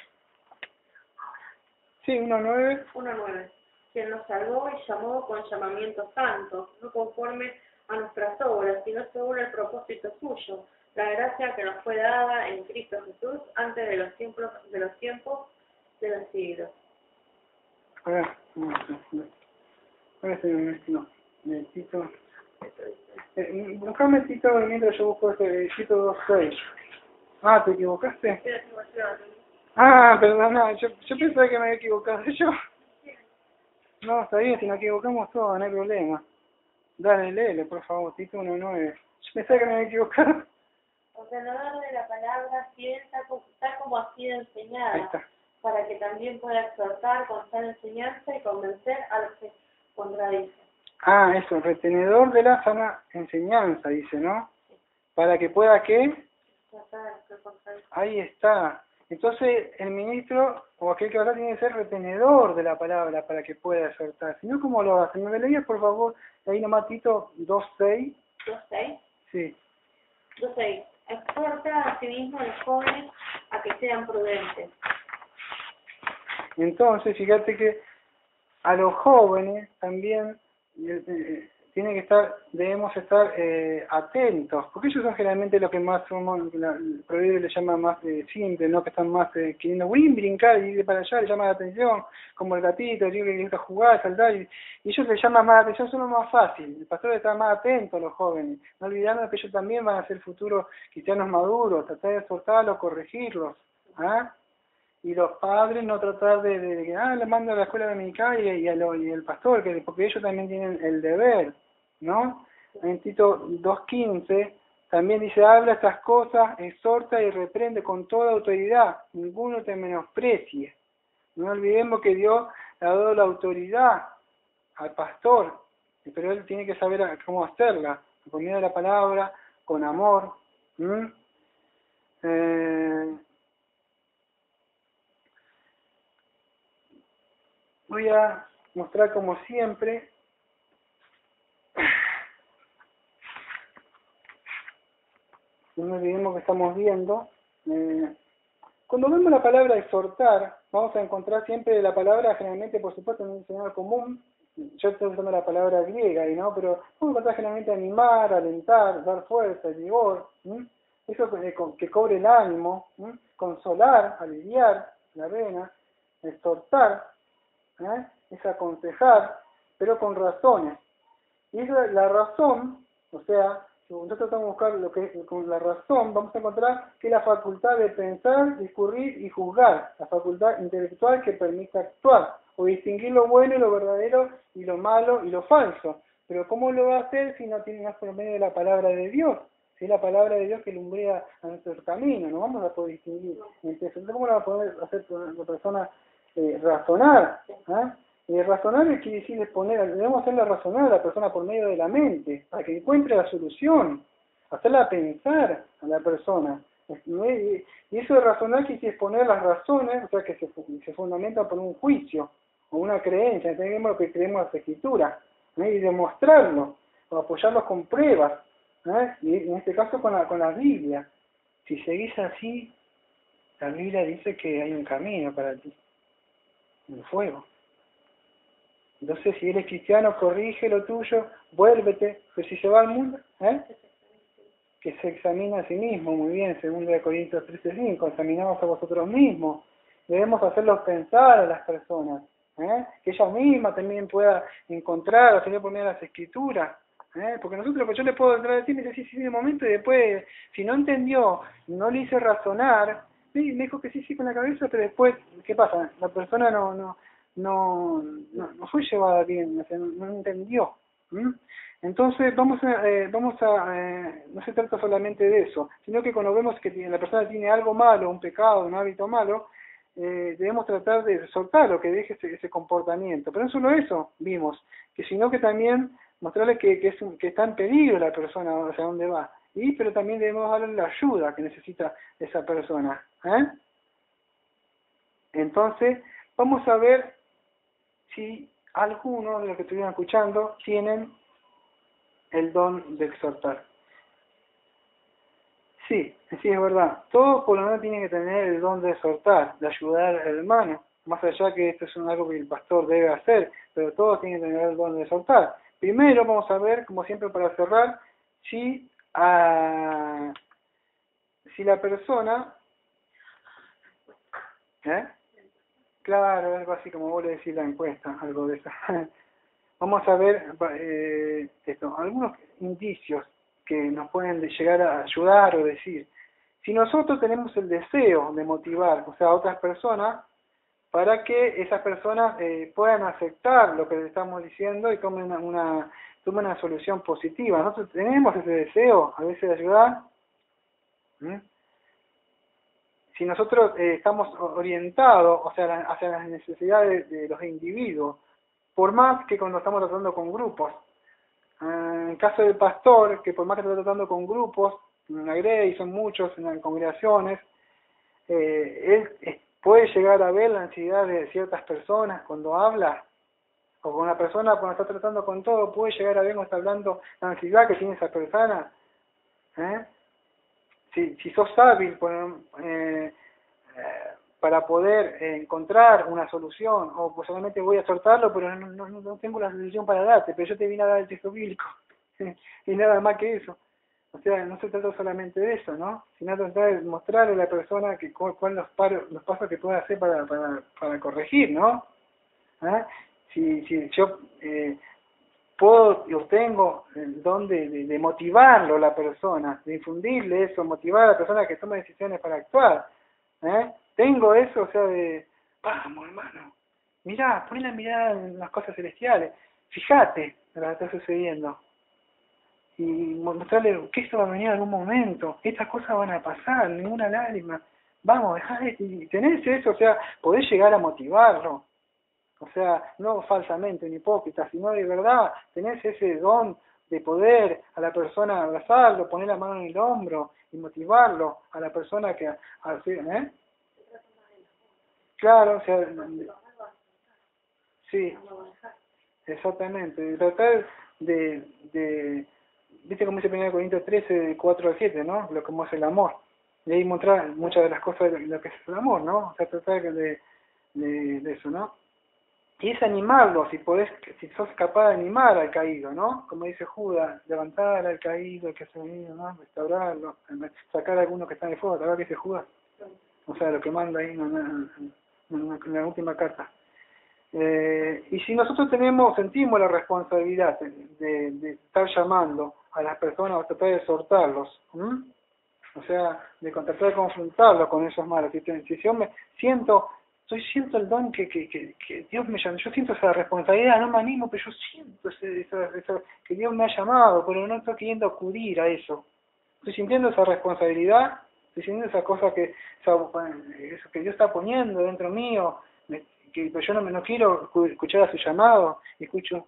Sí, 1:9. 1:9. Quien nos salvó y llamó con llamamiento santo, no conforme a nuestras obras, sino según el propósito suyo, la gracia que nos fue dada en Cristo Jesús antes de los tiempos de los siglos. Ahora estoy en Tito. Buscame Tito mientras yo busco Tito 2:6. Ah, ¿te equivocaste? Ah, perdona, yo pensaba que me había equivocado yo. No, está bien, si nos equivocamos todos, no hay problema. Dale, léele, por favor, Tito 1:9. Yo pensaba que me había equivocado. Ordenador de la palabra fiel, tal como ha sido Ahí enseñada, está. para que también pueda exhortar con sana enseñanza y convencer a los que contradicen. Ah, eso, retenedor de la sana enseñanza, dice, ¿no? Para que pueda, ¿qué? Ahí está. Entonces, el ministro o aquel que habla tiene que ser retenedor de la palabra para que pueda exhortar. Si no, ¿cómo lo hace? ¿Me leías, por favor? Ahí nomás Tito 2:6. 2:6. Sí. 2:6. Exhorta a sí mismo a los jóvenes a que sean prudentes. Entonces, fíjate que a los jóvenes también debemos estar atentos, porque ellos son generalmente los que más somos, el proverbio le llama más simple, ¿no? Que están más queriendo brincar y ir para allá, le llama la atención, como el gatito, el que gusta jugar, saltar, y ellos le llaman más la atención, son los más fácil. El pastor está más atento a los jóvenes, no olvidando que ellos también van a ser futuros cristianos maduros, tratar de exhortarlos, corregirlos, ¿ah? Y los padres no tratar de le mando a la escuela dominical y el pastor, porque ellos también tienen el deber, ¿no? En Tito 2:15 también dice, habla estas cosas, exhorta y reprende con toda autoridad, ninguno te menosprecie. No olvidemos que Dios le ha dado la autoridad al pastor, pero él tiene que saber cómo hacerla, por medio de la palabra, con amor. Voy a mostrar como siempre no olvidemos que estamos viendo cuando vemos la palabra exhortar vamos a encontrar siempre la palabra generalmente por supuesto en un diccionario común. Yo estoy usando la palabra griega ¿no? Pero vamos a encontrar generalmente animar, alentar, dar fuerza, vigor, eso que cobre el ánimo, consolar, aliviar la vena, exhortar, es aconsejar, pero con razones. Y esa es la razón, o sea, si nosotros tratamos de buscar lo que es con la razón, vamos a encontrar que es la facultad de pensar, discurrir y juzgar, la facultad intelectual que permite actuar, o distinguir lo bueno y lo verdadero, y lo malo y lo falso. Pero ¿cómo lo va a hacer si no tiene más por medio de la palabra de Dios? Si es la palabra de Dios que lumbrea a nuestro camino, no vamos a poder distinguir. Entonces, ¿cómo lo va a poder hacer la persona razonar? Y razonar quiere decir debemos hacerla razonar a la persona por medio de la mente, para que encuentre la solución, hacerla pensar a la persona. Y eso de razonar quiere decir exponer las razones, o sea que se fundamenta por un juicio o una creencia, entendemos lo que creemos en las escrituras, y demostrarlo, o apoyarlos con pruebas, y en este caso con la Biblia. Si seguís así, la Biblia dice que hay un camino para ti, un fuego. Entonces, si eres cristiano, corrige lo tuyo, vuélvete, pero si se va al mundo, que se examina a sí mismo, muy bien, según 2 Corintios 13:5, examinaos a vosotros mismos, debemos hacerlos pensar a las personas, que ella misma también pueda encontrar, o sea, por medio de las escrituras, porque nosotros, pues yo le puedo entrar a decir, me dice sí, en un momento, y después, si no entendió, no le hice razonar, sí, me dijo que sí, con la cabeza, pero después, ¿qué pasa? La persona no fue llevada bien, o sea, no entendió. Entonces vamos a no se trata solamente de eso, sino que cuando vemos que la persona tiene algo malo, un pecado, un hábito malo, debemos tratar de soltarlo, que deje ese comportamiento. Pero no solo eso vimos, sino que también mostrarle que está en peligro la persona hacia dónde va. Pero también debemos darle la ayuda que necesita esa persona. Entonces, vamos a ver si algunos de los que estuvieron escuchando tienen el don de exhortar. Sí, es verdad. Todos por lo menos tienen que tener el don de exhortar, de ayudar al hermano. Más allá que esto es algo que el pastor debe hacer, pero todos tienen que tener el don de exhortar. Primero vamos a ver, como siempre para cerrar, si la persona... Claro, algo así como vos le decís la encuesta, algo de eso. Vamos a ver algunos indicios que nos pueden llegar a ayudar o decir. Si nosotros tenemos el deseo de motivar, o sea, a otras personas, para que esas personas puedan aceptar lo que les estamos diciendo y tomen una solución positiva. Nosotros tenemos ese deseo a veces de ayudar. Si nosotros estamos orientados, o sea, hacia las necesidades de los individuos, por más que cuando estamos tratando con grupos. En el caso del pastor, que por más que está tratando con grupos, en la Grey son muchos, en las congregaciones, él puede llegar a ver la ansiedad de ciertas personas cuando habla, o con una persona cuando está tratando con todo, puede llegar a ver cuando está hablando la ansiedad que tiene esa persona. Si sos hábil para poder encontrar una solución, o pues solamente voy a soltarlo, pero no tengo la solución para darte, pero yo te vine a dar el texto bíblico, y nada más que eso. O sea, no se trata solamente de eso, ¿no? Sino tratar de mostrarle a la persona cuáles los pasos que puede hacer para corregir, ¿no? Si yo puedo y obtengo el don de motivarlo a la persona, de infundirle eso, motivar a la persona que tome decisiones para actuar. Tengo eso, o sea, vamos hermano, mirá, poné la mirada en las cosas celestiales, fíjate lo que está sucediendo, y mostrarle que esto va a venir en algún momento, estas cosas van a pasar, ninguna lágrima, vamos, dejá y tenés eso, o sea, podés llegar a motivarlo. O sea, no falsamente, ni hipócrita, sino de verdad, tenés ese don de poder a la persona abrazarlo, poner la mano en el hombro y motivarlo a la persona que... Claro, o sea... Sí, exactamente. Tratar viste como dice 1 Corintios 13, de 4 al 7, ¿no? Lo como es el amor. Y ahí mostrar muchas de las cosas de lo que es el amor, ¿no? O sea, tratar de eso, ¿no? Y es animarlo, si sos capaz de animar al caído, ¿no? Como dice Judas, levantar al caído, que se ha ido, ¿no? Restaurarlo, sacar a algunos que están de fuego, ¿verdad que dice Judas? O sea, lo que manda ahí en la última carta. Y si nosotros sentimos la responsabilidad de estar llamando a las personas, o tratar de exhortarlos, o sea, de tratar de confrontarlos con esos malos, si yo siento el don que Dios me llama, yo siento esa responsabilidad, no me animo, pero yo siento que Dios me ha llamado, pero no estoy queriendo acudir a eso. Estoy sintiendo esa responsabilidad, estoy sintiendo esa cosa eso que Dios está poniendo dentro mío, pero yo no quiero escuchar a su llamado, escucho,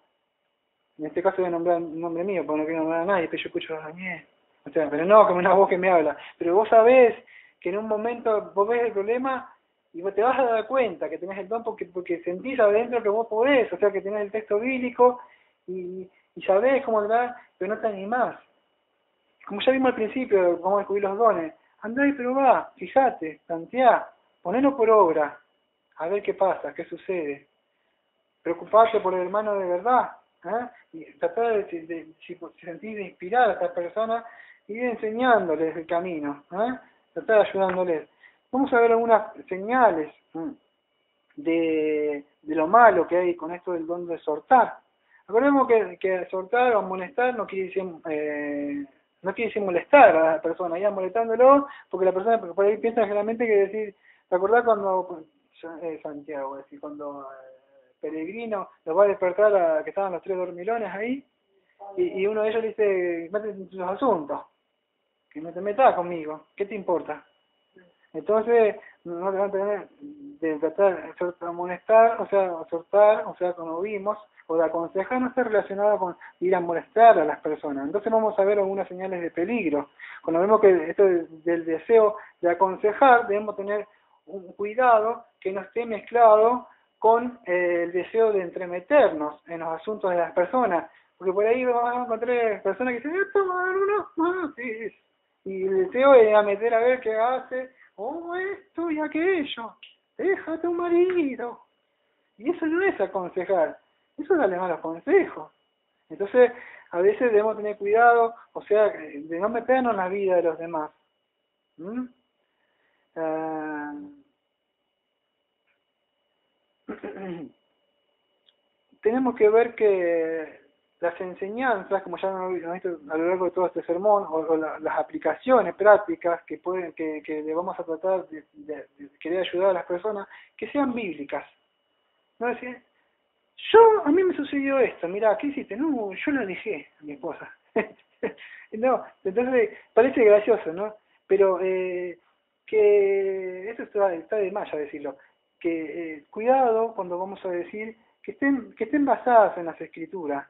en este caso voy a nombrar un nombre mío, porque no quiero nombrar a nadie, pero yo escucho a Daniel. O sea, pero no, como una voz que me habla. Pero vos sabés que en un momento vos ves el problema y vos te vas a dar cuenta que tenés el don porque sentís adentro que vos podés, o sea, que tenés el texto bíblico y sabés cómo hablar, pero no te animás. Como ya vimos al principio, cómo descubrir los dones. Andá y probá, fíjate, planteá, ponelo por obra, a ver qué pasa, qué sucede. Preocupate por el hermano de verdad, y tratar si sentís de inspirar a estas personas, ir enseñándoles el camino, tratar de ayudándoles. Vamos a ver algunas señales de lo malo que hay con esto del don de exhortar. Recordemos que exhortar o amonestar no quiere decir molestar a la persona, ya molestándolo, porque la persona por ahí piensa generalmente que decir, ¿te acordás cuando Santiago, es decir, cuando Peregrino los va a despertar que estaban los 3 dormilones ahí, y uno de ellos le dice, métete en tus asuntos, que no te metas conmigo, ¿qué te importa? Entonces, no te van a tener de tratar de amonestar, o sea, exhortar, o sea, como vimos, o de aconsejar, no está relacionada con ir a molestar a las personas. Entonces vamos a ver algunas señales de peligro. Cuando vemos que esto del deseo de aconsejar, debemos tener un cuidado que no esté mezclado con el deseo de entremeternos en los asuntos de las personas, porque por ahí vamos a encontrar personas que dicen, toma uno, sí, y el deseo es a meter a ver qué hace, esto y aquello, deja a tu marido, y eso no es aconsejar, eso es darle malos consejos. Entonces, a veces debemos tener cuidado, o sea, de no meternos en la vida de los demás. ¿Mm? Tenemos que ver que las enseñanzas, como ya hemos visto a lo largo de todo este sermón, o las aplicaciones prácticas que pueden que le vamos a tratar de querer ayudar a las personas, que sean bíblicas. No decir, a mí me sucedió esto, mira, ¿qué hiciste? No, yo la dejé a mi esposa. No, entonces parece gracioso, ¿no? Pero que eso está de más ya decirlo, que cuidado cuando vamos a decir que estén basadas en las escrituras.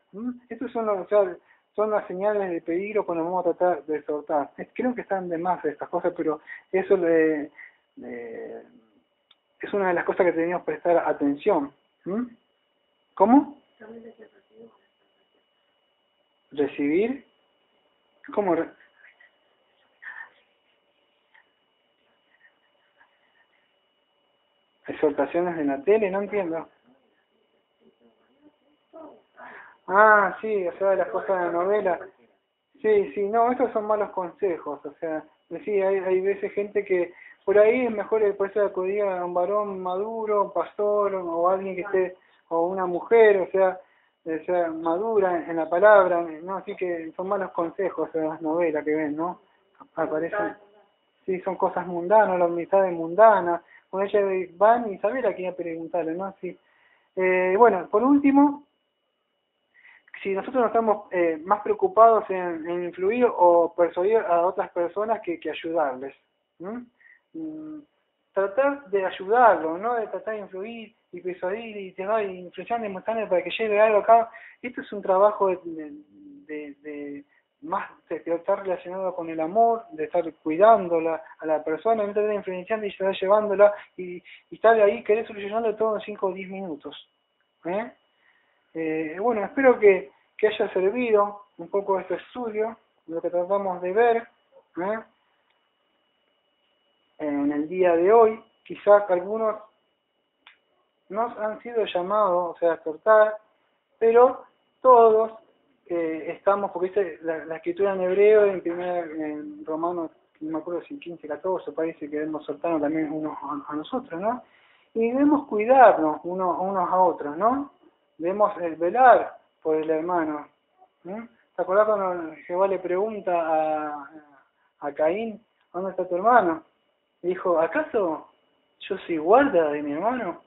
Estos son o sea, son las señales de peligro cuando vamos a tratar de exhortar. Creo que están de más estas cosas, pero eso es una de las cosas que tenemos que prestar atención. ¿Cómo? ¿Recibir? ¿Cómo? ¿Exhortaciones en la tele? No entiendo. Ah, sí, o sea, las cosas de la novela. Sí, no, estos son malos consejos, o sea, sí, hay veces gente que por ahí es mejor por eso acudir a un varón maduro, un pastor, o alguien que esté, o una mujer, o sea madura en la palabra, ¿no? Así que son malos consejos en las novelas que ven, ¿no? Aparecen, sí, son cosas mundanas, las amistades mundanas, con ellas van y saber a quién preguntarle, ¿no? Sí. Bueno, por último, si nosotros no estamos más preocupados en influir o persuadir a otras personas que ayudarles. Tratar de ayudarlo, no de tratar de influir y persuadir y te va influenciando y mostrando para que llegue algo acá. Esto es un trabajo de más de estar relacionado con el amor, de estar cuidándola a la persona, no estar influenciando y estar llevándola y estar ahí, querer solucionarlo todo en 5 o 10 minutos. Bueno, espero que haya servido un poco este estudio, lo que tratamos de ver en el día de hoy. Quizás algunos no han sido llamados, o sea, a exhortar, pero todos estamos, porque dice la escritura en hebreo, en Romanos, no me acuerdo si 15, 14, parece que debemos exhortarnos también unos a nosotros, ¿no? Y debemos cuidarnos unos a otros, ¿no? Debemos velar por el hermano. ¿Te acordás cuando Jehová le pregunta a Caín, ¿dónde está tu hermano? Y dijo, ¿acaso yo soy guarda de mi hermano?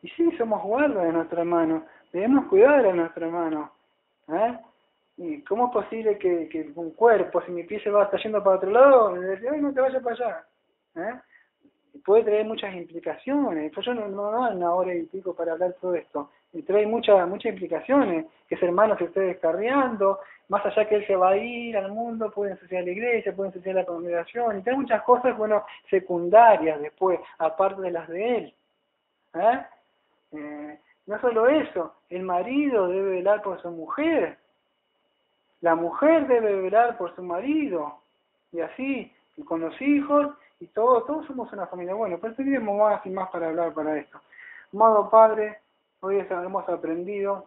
Y sí, somos guarda de nuestro hermano. Debemos cuidar a nuestro hermano. ¿Y cómo es posible que un cuerpo, si mi pie se está yendo para otro lado, le dice, ay, no te vayas para allá? Puede traer muchas implicaciones. Pues yo no doy una hora y pico para hablar todo esto. Y trae muchas implicaciones. Que ese hermano se esté descarriando, más allá que él se va a ir al mundo, puede ensuciar la iglesia, puede ensuciar la congregación, y trae muchas cosas, bueno, secundarias después, aparte de las de él. No solo eso, el marido debe velar por su mujer, la mujer debe velar por su marido, y así, y con los hijos, y todos somos una familia. Bueno, pues tenemos más y más para hablar para esto. Amado Padre, hoy hemos aprendido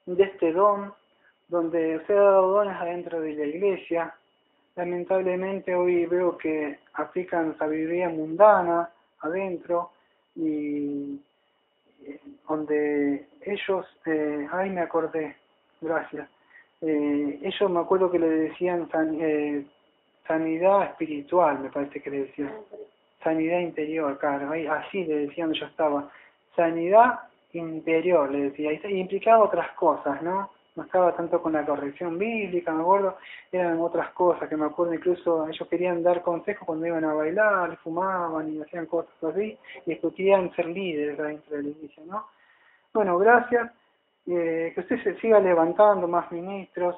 de este don, donde se ha dado dones adentro de la iglesia. Lamentablemente hoy veo que aplican sabiduría mundana adentro, y donde ellos, me acordé, gracias, ellos me acuerdo que le decían sanidad espiritual, me parece que le decían, sanidad interior, claro, así le decían, yo estaba, sanidad interior, le decía, y implicaba otras cosas, ¿no? no estaba tanto con la corrección bíblica, me acuerdo, eran otras cosas, que me acuerdo incluso ellos querían dar consejos cuando iban a bailar, fumaban y hacían cosas así, y querían ser líderes dentro de la iglesia, ¿no? Bueno, gracias, que usted se siga levantando más ministros,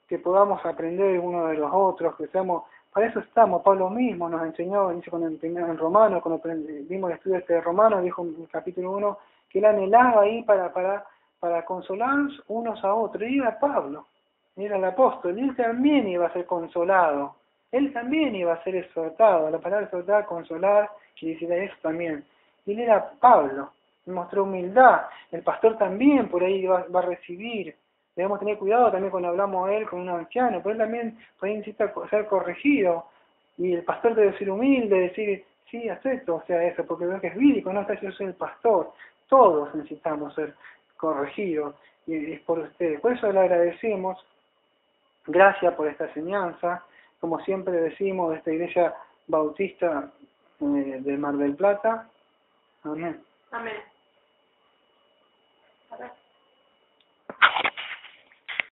que podamos aprender uno de los otros, que seamos, para eso estamos, Pablo mismo nos enseñó, dice en Romanos, cuando vimos el estudio de Romanos, dijo en el capítulo 1, que él anhelaba ahí para consolarnos unos a otros, y era Pablo, era el apóstol, y él también iba a ser consolado, él también iba a ser exhortado, la palabra exhortar, consolar, quisiera eso también, y él era Pablo, mostró humildad, el pastor también por ahí va a recibir. Debemos tener cuidado también cuando hablamos a él con un anciano, porque él también por ahí necesita ser corregido, y el pastor debe ser humilde, decir, sí, acepto, o sea, eso, porque veo que es bíblico, no está, yo soy el pastor, todos necesitamos ser corregidos, y es por ustedes, por eso le agradecemos, gracias por esta enseñanza, como siempre decimos, de esta iglesia bautista de Mar del Plata, amén. Amén.